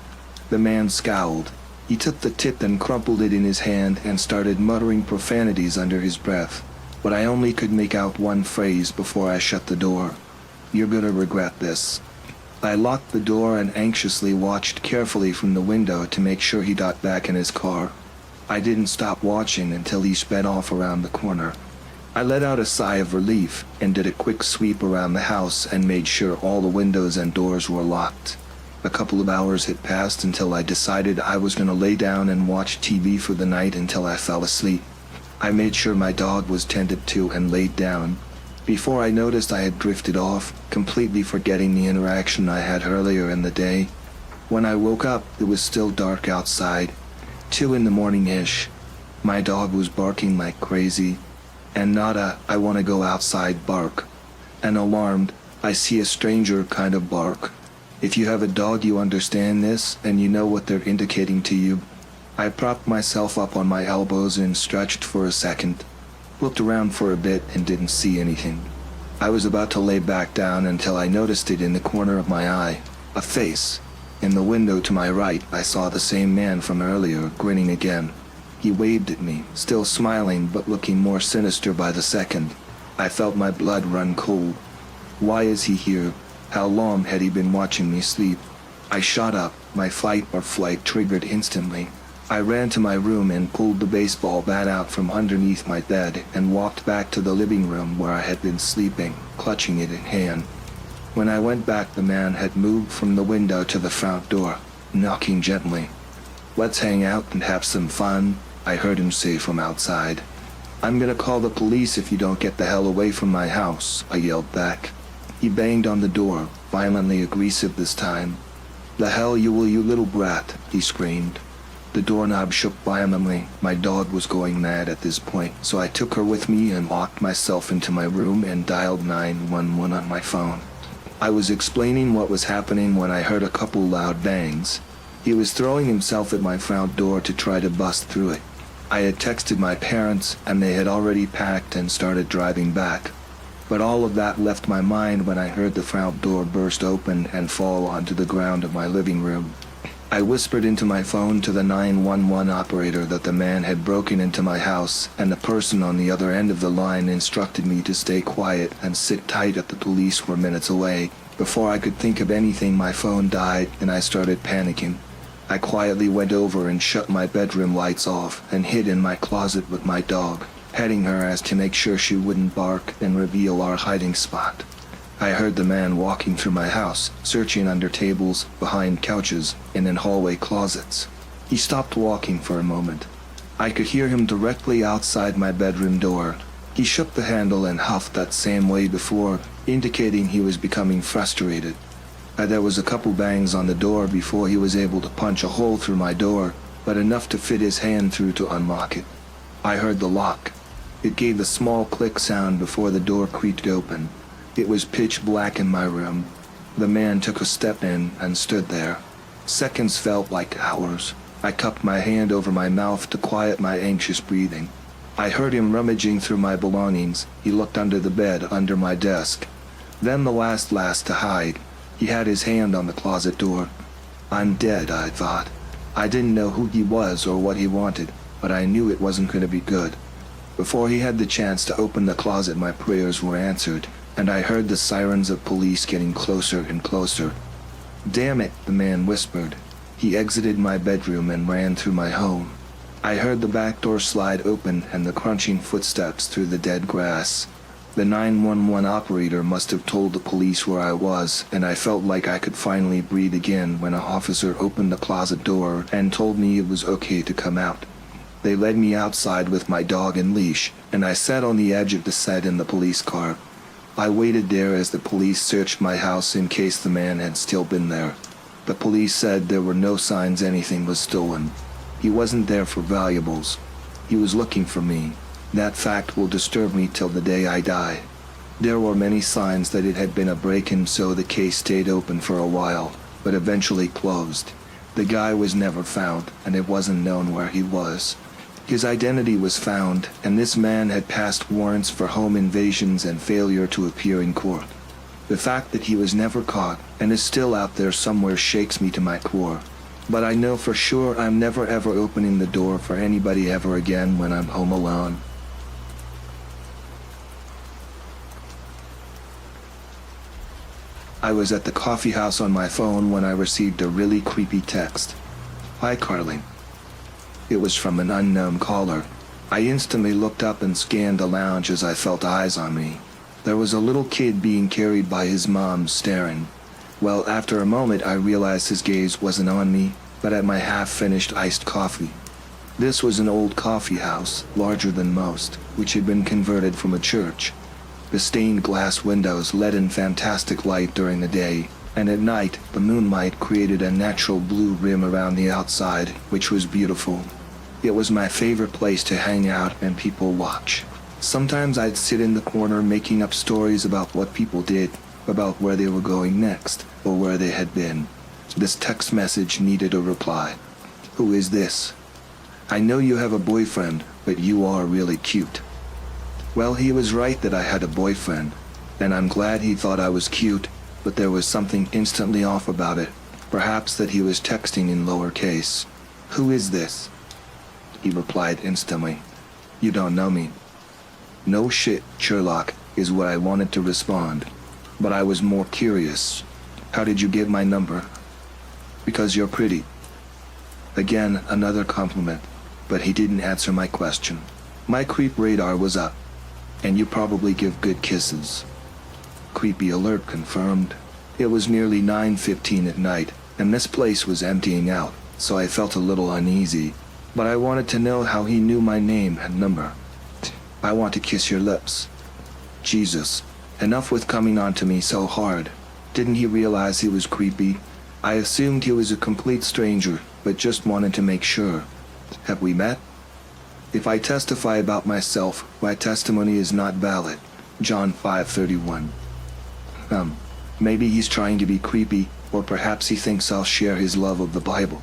S1: The man scowled. He took the tip and crumpled it in his hand and started muttering profanities under his breath, but I only could make out one phrase before I shut the door. "You're gonna regret this." I locked the door and anxiously watched carefully from the window to make sure he got back in his car. I didn't stop watching until he sped off around the corner. I let out a sigh of relief and did a quick sweep around the house and made sure all the windows and doors were locked. A couple of hours had passed until I decided I was going to lay down and watch TV for the night until I fell asleep. I made sure my dog was tended to and laid down. Before I noticed I had drifted off, completely forgetting the interaction I had earlier in the day. When I woke up, it was still dark outside, 2 in the morning-ish. My dog was barking like crazy, and not a "I want to go outside" bark. An alarmed, "I see a stranger" kind of bark. If you have a dog, you understand this, and you know what they're indicating to you. I propped myself up on my elbows and stretched for a second. Looked around for a bit and didn't see anything. I was about to lay back down until I noticed it in the corner of my eye. A face. In the window to my right, I saw the same man from earlier, grinning again. He waved at me, still smiling but looking more sinister by the second. I felt my blood run cold. Why is he here? How long had he been watching me sleep? I shot up, my fight or flight triggered instantly. I ran to my room and pulled the baseball bat out from underneath my bed and walked back to the living room where I had been sleeping, clutching it in hand. When I went back, the man had moved from the window to the front door, knocking gently. "Let's hang out and have some fun," I heard him say from outside. "I'm gonna call the police if you don't get the hell away from my house," I yelled back. He banged on the door, violently aggressive this time. "The hell you will, you little brat," he screamed. The doorknob shook violently. My dog was going mad at this point, so I took her with me and locked myself into my room and dialed 911 on my phone. I was explaining what was happening when I heard a couple loud bangs. He was throwing himself at my front door to try to bust through it. I had texted my parents, and they had already packed and started driving back. But all of that left my mind when I heard the front door burst open and fall onto the ground of my living room. I whispered into my phone to the 911 operator that the man had broken into my house, and the person on the other end of the line instructed me to stay quiet and sit tight as the police were minutes away. Before I could think of anything, my phone died and I started panicking. I quietly went over and shut my bedroom lights off and hid in my closet with my dog, petting her as to make sure she wouldn't bark and reveal our hiding spot. I heard the man walking through my house, searching under tables, behind couches, and in hallway closets. He stopped walking for a moment. I could hear him directly outside my bedroom door. He shook the handle and huffed that same way before, indicating he was becoming frustrated. There was a couple bangs on the door before he was able to punch a hole through my door, but enough to fit his hand through to unlock it. I heard the lock. It gave a small click sound before the door creaked open. It was pitch black in my room. The man took a step in and stood there. Seconds felt like hours. I cupped my hand over my mouth to quiet my anxious breathing. I heard him rummaging through my belongings. He looked under the bed, under my desk. Then the last to hide. He had his hand on the closet door. I'm dead, I thought. I didn't know who he was or what he wanted, but I knew it wasn't going to be good. Before he had the chance to open the closet, my prayers were answered, and I heard the sirens of police getting closer and closer. Damn it, the man whispered. He exited my bedroom and ran through my home. I heard the back door slide open and the crunching footsteps through the dead grass. The 911 operator must have told the police where I was, and I felt like I could finally breathe again when an officer opened the closet door and told me it was okay to come out. They led me outside with my dog and leash, and I sat on the edge of the set in the police car. I waited there as the police searched my house in case the man had still been there. The police said there were no signs anything was stolen. He wasn't there for valuables. He was looking for me. That fact will disturb me till the day I die. There were many signs that it had been a break-in, so the case stayed open for a while, but eventually closed. The guy was never found, and it wasn't known where he was. His identity was found, and this man had passed warrants for home invasions and failure to appear in court. The fact that he was never caught and is still out there somewhere shakes me to my core. But I know for sure I'm never ever opening the door for anybody ever again when I'm home alone. I was at the coffee house on my phone when I received a really creepy text. Hi, Carly. It was from an unknown caller. I instantly looked up and scanned the lounge as I felt eyes on me. There was a little kid being carried by his mom, staring. Well, after a moment I realized his gaze wasn't on me, but at my half-finished iced coffee. This was an old coffee house, larger than most, which had been converted from a church. The stained glass windows let in fantastic light during the day, and at night the moonlight created a natural blue rim around the outside, which was beautiful. It was my favorite place to hang out and people watch. Sometimes I'd sit in the corner making up stories about what people did, about where they were going next, or where they had been. This text message needed a reply. Who is this? I know you have a boyfriend, but you are really cute. Well, he was right that I had a boyfriend, and I'm glad he thought I was cute, but there was something instantly off about it. Perhaps that he was texting in lowercase. Who is this? He replied instantly. You don't know me. No shit, Sherlock, is what I wanted to respond. But I was more curious. How did you get my number? Because you're pretty. Again, another compliment, but he didn't answer my question. My creep radar was up, and you probably give good kisses. Creepy alert confirmed. It was nearly 9:15 at night, and this place was emptying out, so I felt a little uneasy. But I wanted to know how he knew my name and number. I want to kiss your lips. Jesus, enough with coming on to me so hard. Didn't he realize he was creepy? I assumed he was a complete stranger, but just wanted to make sure. Have we met? If I testify about myself, my testimony is not valid. John 5:31. Maybe he's trying to be creepy, or perhaps he thinks I'll share his love of the Bible.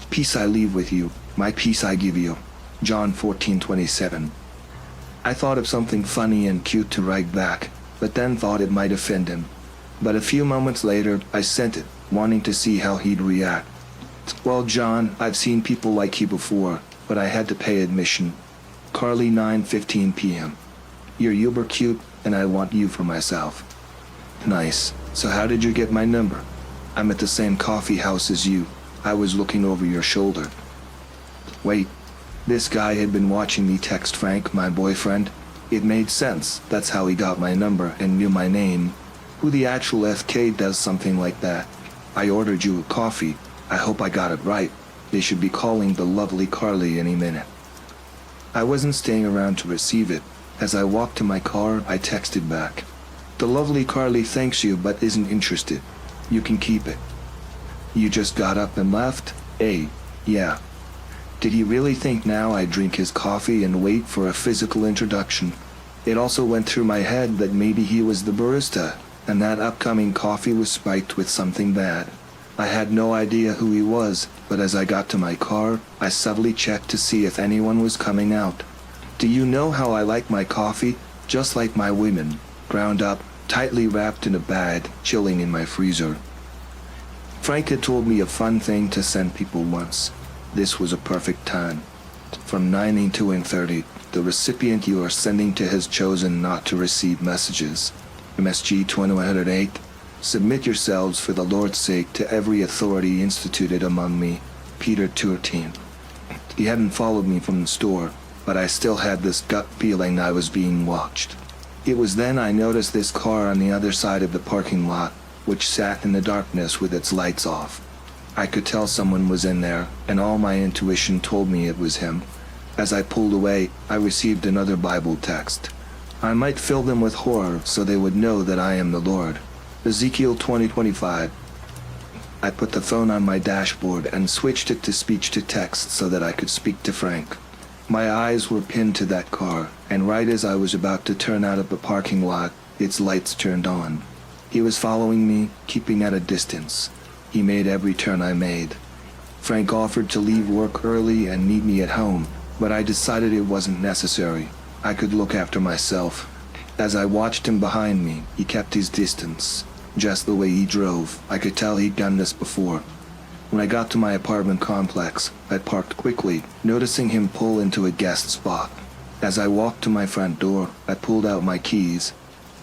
S1: Peace I leave with you, my peace I give you. John 14:27. I thought of something funny and cute to write back, but then thought it might offend him. But a few moments later, I sent it, wanting to see how he'd react. Well, John, I've seen people like you before, but I had to pay admission. Carly, 9:15 p.m. You're uber cute, and I want you for myself. Nice. So how did you get my number? I'm at the same coffee house as you. I was looking over your shoulder. Wait. This guy had been watching me text Frank, my boyfriend. It made sense. That's how he got my number and knew my name. Who the actual FK does something like that? I ordered you a coffee. I hope I got it right. They should be calling the lovely Carly any minute. I wasn't staying around to receive it. As I walked to my car, I texted back. The lovely Carly thanks you but isn't interested. You can keep it. You just got up and left? Yeah. Did he really think now I'd drink his coffee and wait for a physical introduction? It also went through my head that maybe he was the barista, and that upcoming coffee was spiked with something bad. I had no idea who he was, but as I got to my car, I subtly checked to see if anyone was coming out. Do you know how I like my coffee? Just like my women, ground up, tightly wrapped in a bag, chilling in my freezer. Frank had told me a fun thing to send people once. This was a perfect time. From 9:30, the recipient you are sending to has chosen not to receive messages. MSG 2108. Submit yourselves for the Lord's sake to every authority instituted among me. Peter 2:13. He hadn't followed me from the store, but I still had this gut feeling I was being watched. It was then I noticed this car on the other side of the parking lot, which sat in the darkness with its lights off. I could tell someone was in there, and all my intuition told me it was him. As I pulled away, I received another Bible text. I might fill them with horror so they would know that I am the Lord. Ezekiel 20:25. I put the phone on my dashboard and switched it to speech to text so that I could speak to Frank. My eyes were pinned to that car, and right as I was about to turn out of the parking lot, its lights turned on. He was following me, keeping at a distance. He made every turn I made. Frank offered to leave work early and meet me at home, but I decided it wasn't necessary. I could look after myself. As I watched him behind me, he kept his distance. Just the way he drove, I could tell he'd done this before. When I got to my apartment complex, I parked quickly, noticing him pull into a guest spot. As I walked to my front door, I pulled out my keys.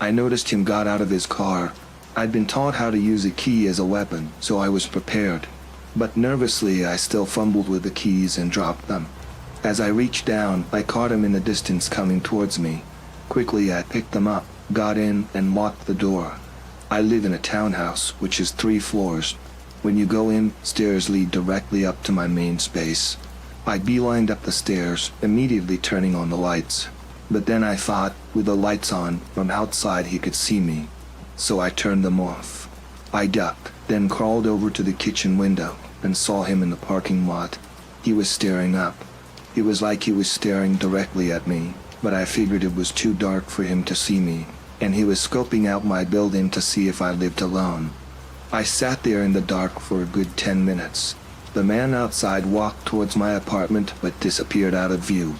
S1: I noticed him got out of his car. I'd been taught how to use a key as a weapon, so I was prepared. But nervously, I still fumbled with the keys and dropped them. As I reached down, I caught him in the distance coming towards me. Quickly, I picked them up, got in, and locked the door. I live in a townhouse, which is 3 floors. When you go in, stairs lead directly up to my main space. I beelined up the stairs, immediately turning on the lights. But then I thought, with the lights on, from outside he could see me. So I turned them off. I ducked, then crawled over to the kitchen window, and saw him in the parking lot. He was staring up. It was like he was staring directly at me, but I figured it was too dark for him to see me, and he was scoping out my building to see if I lived alone. I sat there in the dark for a good 10 minutes. The man outside walked towards my apartment but disappeared out of view.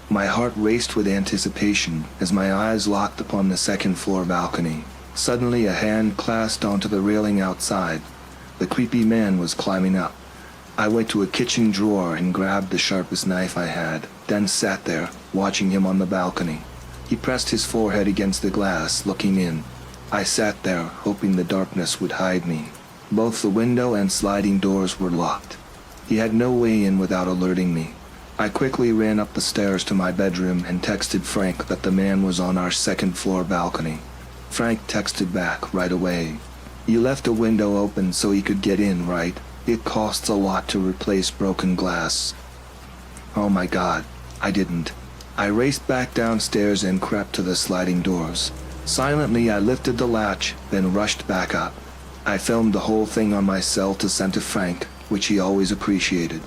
S1: My heart raced with anticipation as my eyes locked upon the second-floor balcony. Suddenly a hand clasped onto the railing outside. The creepy man was climbing up. I went to a kitchen drawer and grabbed the sharpest knife I had, then sat there, watching him on the balcony. He pressed his forehead against the glass, looking in. I sat there, hoping the darkness would hide me. Both the window and sliding doors were locked. He had no way in without alerting me. I quickly ran up the stairs to my bedroom and texted Frank that the man was on our second-floor balcony. Frank texted back right away. You left a window open so he could get in, right? It costs a lot to replace broken glass. Oh my God, I didn't. I raced back downstairs and crept to the sliding doors. Silently, I lifted the latch, then rushed back up. I filmed the whole thing on my cell to send to Frank, which he always appreciated.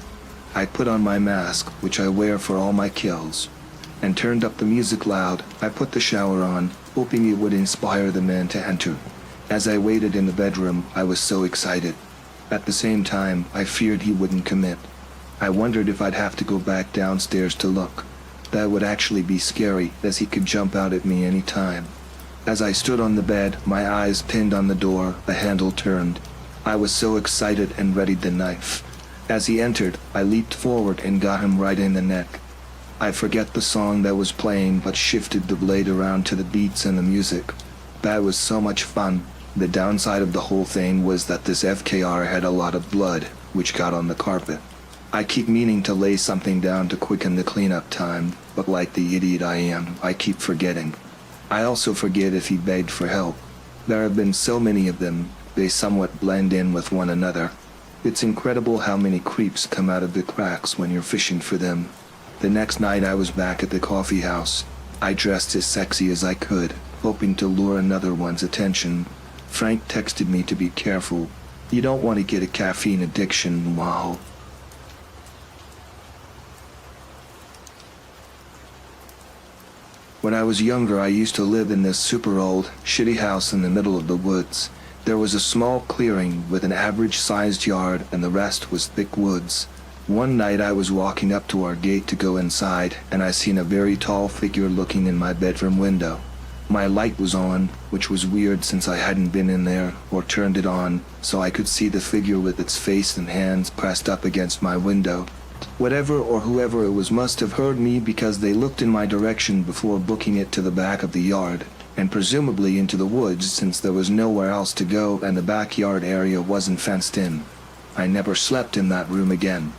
S1: I put on my mask, which I wear for all my kills, and turned up the music loud. I put the shower on, hoping it would inspire the man to enter. As I waited in the bedroom, I was so excited. At the same time, I feared he wouldn't commit. I wondered if I'd have to go back downstairs to look. That would actually be scary, as he could jump out at me any time. As I stood on the bed, my eyes pinned on the door, the handle turned. I was so excited and readied the knife. As he entered, I leaped forward and got him right in the neck. I forget the song that was playing, but shifted the blade around to the beats and the music. That was so much fun. The downside of the whole thing was that this FKR had a lot of blood, which got on the carpet. I keep meaning to lay something down to quicken the cleanup time, but like the idiot I am, I keep forgetting. I also forget if he begged for help. There have been so many of them, they somewhat blend in with one another. It's incredible how many creeps come out of the cracks when you're fishing for them. The next night I was back at the coffee house. I dressed as sexy as I could, hoping to lure another one's attention. Frank texted me to be careful. You don't want to get a caffeine addiction, wow. When I was younger, I used to live in this super old, shitty house in the middle of the woods. There was a small clearing with an average-sized yard, and the rest was thick woods. One night I was walking up to our gate to go inside, and I seen a very tall figure looking in my bedroom window. My light was on, which was weird since I hadn't been in there or turned it on, so I could see the figure with its face and hands pressed up against my window. Whatever or whoever it was must have heard me because they looked in my direction before booking it to the back of the yard, and presumably into the woods since there was nowhere else to go and the backyard area wasn't fenced in. I never slept in that room again.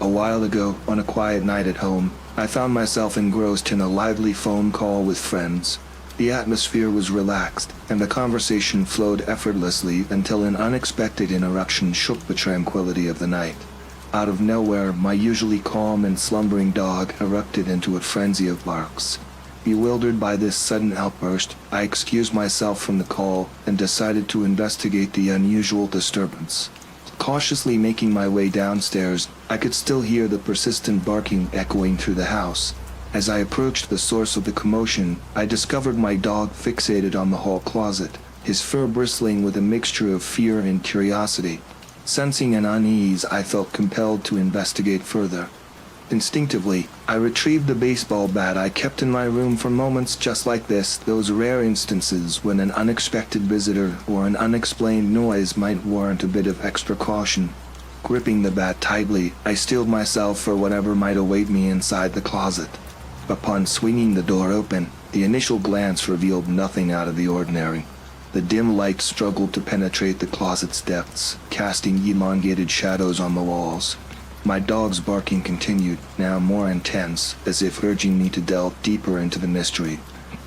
S1: A while ago, on a quiet night at home, I found myself engrossed in a lively phone call with friends. The atmosphere was relaxed, and the conversation flowed effortlessly until an unexpected interruption shook the tranquility of the night. Out of nowhere, my usually calm and slumbering dog erupted into a frenzy of barks. Bewildered by this sudden outburst, I excused myself from the call and decided to investigate the unusual disturbance. Cautiously making my way downstairs, I could still hear the persistent barking echoing through the house. As I approached the source of the commotion, I discovered my dog fixated on the hall closet, his fur bristling with a mixture of fear and curiosity. Sensing an unease, I felt compelled to investigate further. Instinctively, I retrieved the baseball bat I kept in my room for moments just like this, those rare instances when an unexpected visitor or an unexplained noise might warrant a bit of extra caution. Gripping the bat tightly, I steeled myself for whatever might await me inside the closet. Upon swinging the door open, the initial glance revealed nothing out of the ordinary. The dim light struggled to penetrate the closet's depths, casting elongated shadows on the walls. My dog's barking continued, now more intense, as if urging me to delve deeper into the mystery.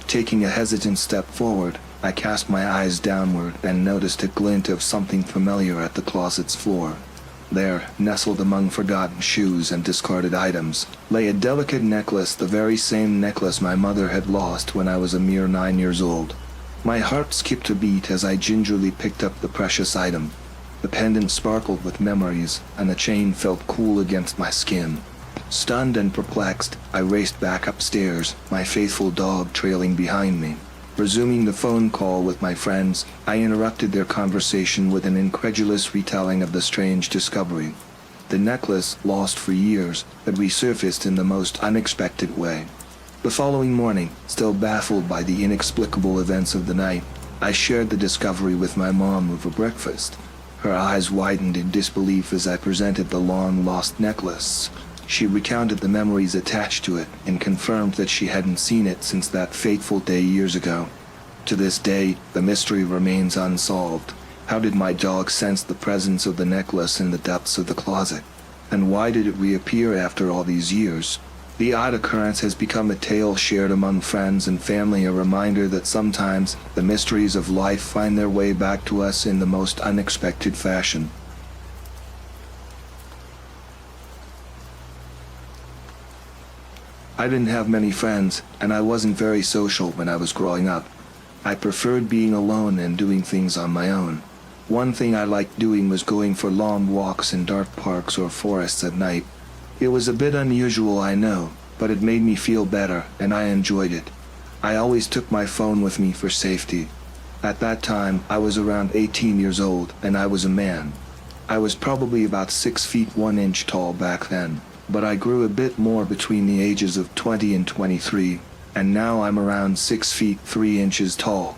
S1: Taking a hesitant step forward, I cast my eyes downward and noticed a glint of something familiar at the closet's floor. There, nestled among forgotten shoes and discarded items, lay a delicate necklace, the very same necklace my mother had lost when I was a mere 9 years old. My heart skipped a beat as I gingerly picked up the precious item. The pendant sparkled with memories, and the chain felt cool against my skin. Stunned and perplexed, I raced back upstairs, my faithful dog trailing behind me. Resuming the phone call with my friends, I interrupted their conversation with an incredulous retelling of the strange discovery. The necklace, lost for years, had resurfaced in the most unexpected way. The following morning, still baffled by the inexplicable events of the night, I shared the discovery with my mom over breakfast. Her eyes widened in disbelief as I presented the long-lost necklace. She recounted the memories attached to it and confirmed that she hadn't seen it since that fateful day years ago. To this day, the mystery remains unsolved. How did my dog sense the presence of the necklace in the depths of the closet? And why did it reappear after all these years? The odd occurrence has become a tale shared among friends and family, a reminder that sometimes the mysteries of life find their way back to us in the most unexpected fashion. I didn't have many friends, and I wasn't very social when I was growing up. I preferred being alone and doing things on my own. One thing I liked doing was going for long walks in dark parks or forests at night. It was a bit unusual, I know, but it made me feel better, and I enjoyed it. I always took my phone with me for safety. At that time, I was around 18 years old, and I was a man. I was probably about 6 feet 1 inch tall back then, but I grew a bit more between the ages of 20 and 23, and now I'm around 6 feet 3 inches tall.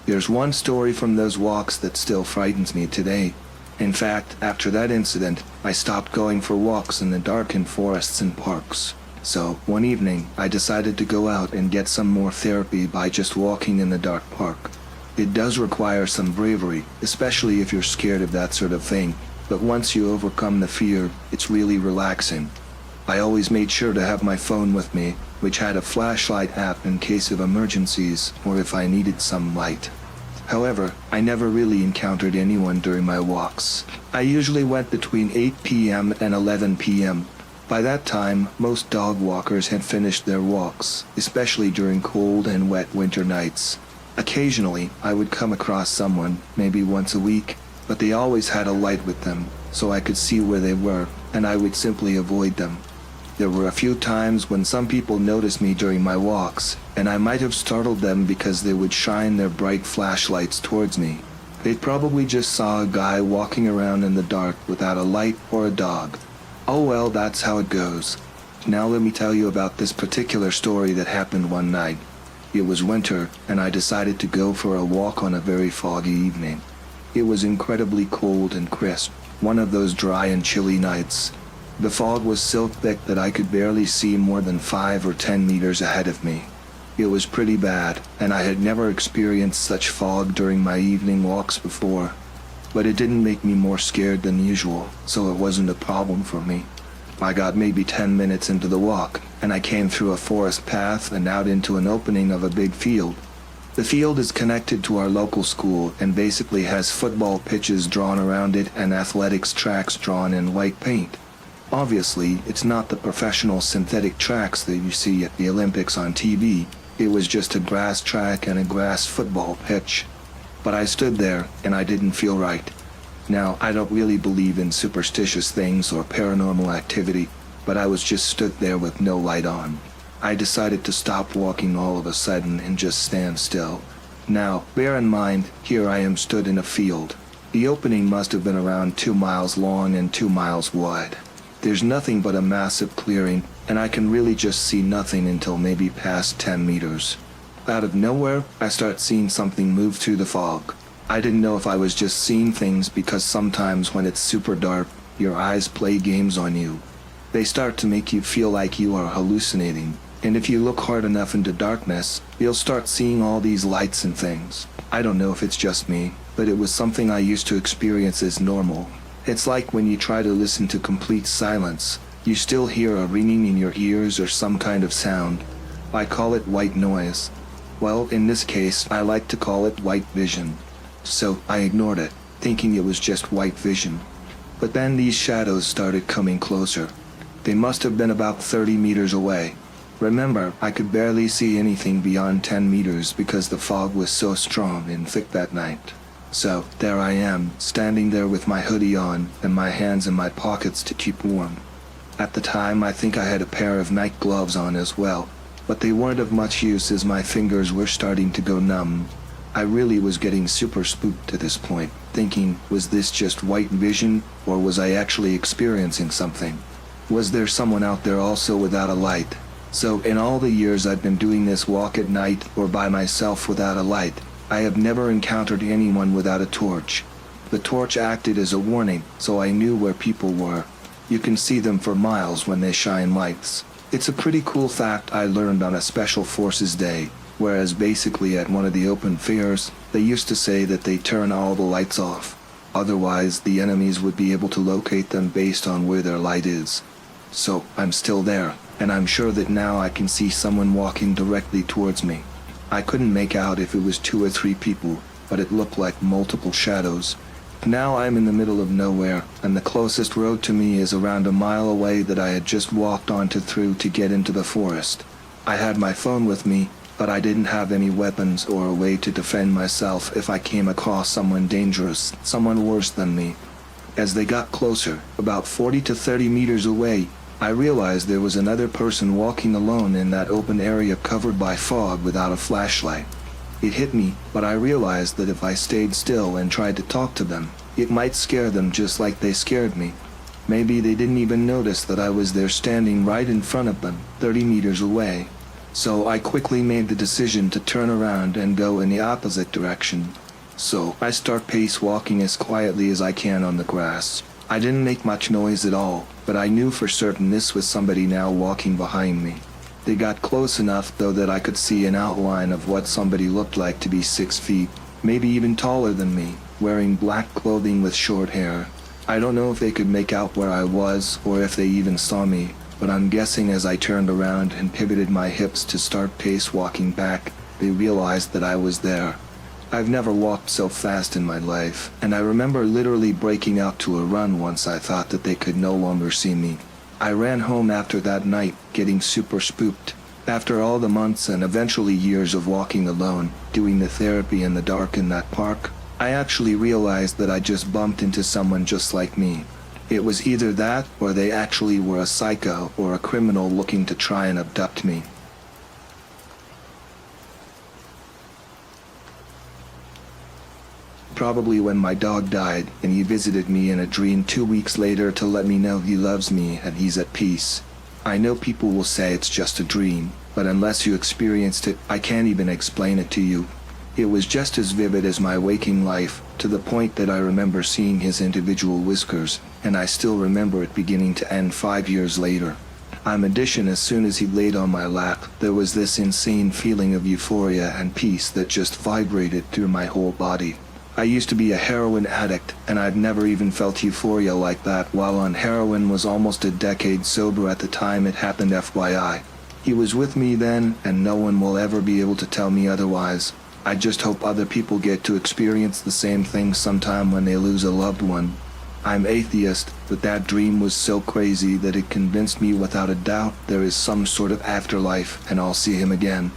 S1: There's one story from those walks that still frightens me today. In fact, after that incident, I stopped going for walks in the darkened forests and parks. So, one evening, I decided to go out and get some more therapy by just walking in the dark park. It does require some bravery, especially if you're scared of that sort of thing, but once you overcome the fear, it's really relaxing. I always made sure to have my phone with me, which had a flashlight app in case of emergencies or if I needed some light. However, I never really encountered anyone during my walks. I usually went between 8 p.m. and 11 p.m. By that time, most dog walkers had finished their walks, especially during cold and wet winter nights. Occasionally, I would come across someone, maybe once a week, but they always had a light with them, so I could see where they were, and I would simply avoid them. There were a few times when some people noticed me during my walks, and I might have startled them because they would shine their bright flashlights towards me. They'd probably just saw a guy walking around in the dark without a light or a dog. Oh well, that's how it goes. Now let me tell you about this particular story that happened one night. It was winter, and I decided to go for a walk on a very foggy evening. It was incredibly cold and crisp, one of those dry and chilly nights. The fog was so thick that I could barely see more than 5 or 10 meters ahead of me. It was pretty bad, and I had never experienced such fog during my evening walks before. But it didn't make me more scared than usual, so it wasn't a problem for me. I got maybe 10 minutes into the walk, and I came through a forest path and out into an opening of a big field. The field is connected to our local school and basically has football pitches drawn around it and athletics tracks drawn in white paint. Obviously, it's not the professional synthetic tracks that you see at the Olympics on TV. It was just a grass track and a grass football pitch. But I stood there, and I didn't feel right. Now, I don't really believe in superstitious things or paranormal activity, but I was just stood there with no light on. I decided to stop walking all of a sudden and just stand still. Now, bear in mind, here I am stood in a field. The opening must have been around 2 miles long and 2 miles wide. There's nothing but a massive clearing, and I can really just see nothing until maybe past 10 meters. Out of nowhere, I start seeing something move through the fog. I didn't know if I was just seeing things because sometimes when it's super dark, your eyes play games on you. They start to make you feel like you are hallucinating, and if you look hard enough into darkness, you'll start seeing all these lights and things. I don't know if it's just me, but it was something I used to experience as normal. It's like when you try to listen to complete silence, you still hear a ringing in your ears or some kind of sound. I call it white noise. Well, in this case, I like to call it white vision. So I ignored it, thinking it was just white vision. But then these shadows started coming closer. They must have been about 30 meters away. Remember, I could barely see anything beyond 10 meters because the fog was so strong and thick that night. So, there I am, standing there with my hoodie on and my hands in my pockets to keep warm. At the time, I think I had a pair of night gloves on as well, but they weren't of much use as my fingers were starting to go numb. I really was getting super spooked at this point, thinking, was this just white vision, or was I actually experiencing something? Was there someone out there also without a light? So, in all the years I've been doing this walk at night or by myself without a light, I have never encountered anyone without a torch. The torch acted as a warning, so I knew where people were. You can see them for miles when they shine lights. It's a pretty cool fact I learned on a Special Forces Day, whereas basically at one of the open fairs, they used to say that they turn all the lights off. Otherwise, the enemies would be able to locate them based on where their light is. So, I'm still there, and I'm sure that now I can see someone walking directly towards me. I couldn't make out if it was 2 or 3 people, but it looked like multiple shadows. Now I'm in the middle of nowhere, and the closest road to me is around a mile away that I had just walked onto through to get into the forest. I had my phone with me, but I didn't have any weapons or a way to defend myself if I came across someone dangerous, someone worse than me. As they got closer, about 40 to 30 meters away, I realized there was another person walking alone in that open area covered by fog without a flashlight. It hit me, but I realized that if I stayed still and tried to talk to them, it might scare them just like they scared me. Maybe they didn't even notice that I was there standing right in front of them, 30 meters away. So I quickly made the decision to turn around and go in the opposite direction. So I start pace walking as quietly as I can on the grass. I didn't make much noise at all, but I knew for certain this was somebody now walking behind me. They got close enough though that I could see an outline of what somebody looked like to be 6 feet, maybe even taller than me, wearing black clothing with short hair. I don't know if they could make out where I was or if they even saw me, but I'm guessing as I turned around and pivoted my hips to start pace walking back, they realized that I was there. I've never walked so fast in my life, and I remember literally breaking out to a run once I thought that they could no longer see me. I ran home after that night, getting super spooked. After all the months and eventually years of walking alone, doing the therapy in the dark in that park, I actually realized that I just bumped into someone just like me. It was either that or they actually were a psycho or a criminal looking to try and abduct me. Probably when my dog died and he visited me in a dream 2 weeks later to let me know he loves me and he's at peace. I know people will say it's just a dream, but unless you experienced it, I can't even explain it to you. It was just as vivid as my waking life, to the point that I remember seeing his individual whiskers, and I still remember it beginning to end 5 years later. In addition, as soon as he laid on my lap, there was this insane feeling of euphoria and peace that just vibrated through my whole body. I used to be a heroin addict, and I'd never even felt euphoria like that while on heroin, was almost a decade sober at the time it happened, FYI. He was with me then, and no one will ever be able to tell me otherwise. I just hope other people get to experience the same thing sometime when they lose a loved one. I'm atheist, but that dream was so crazy that it convinced me without a doubt there is some sort of afterlife and I'll see him again.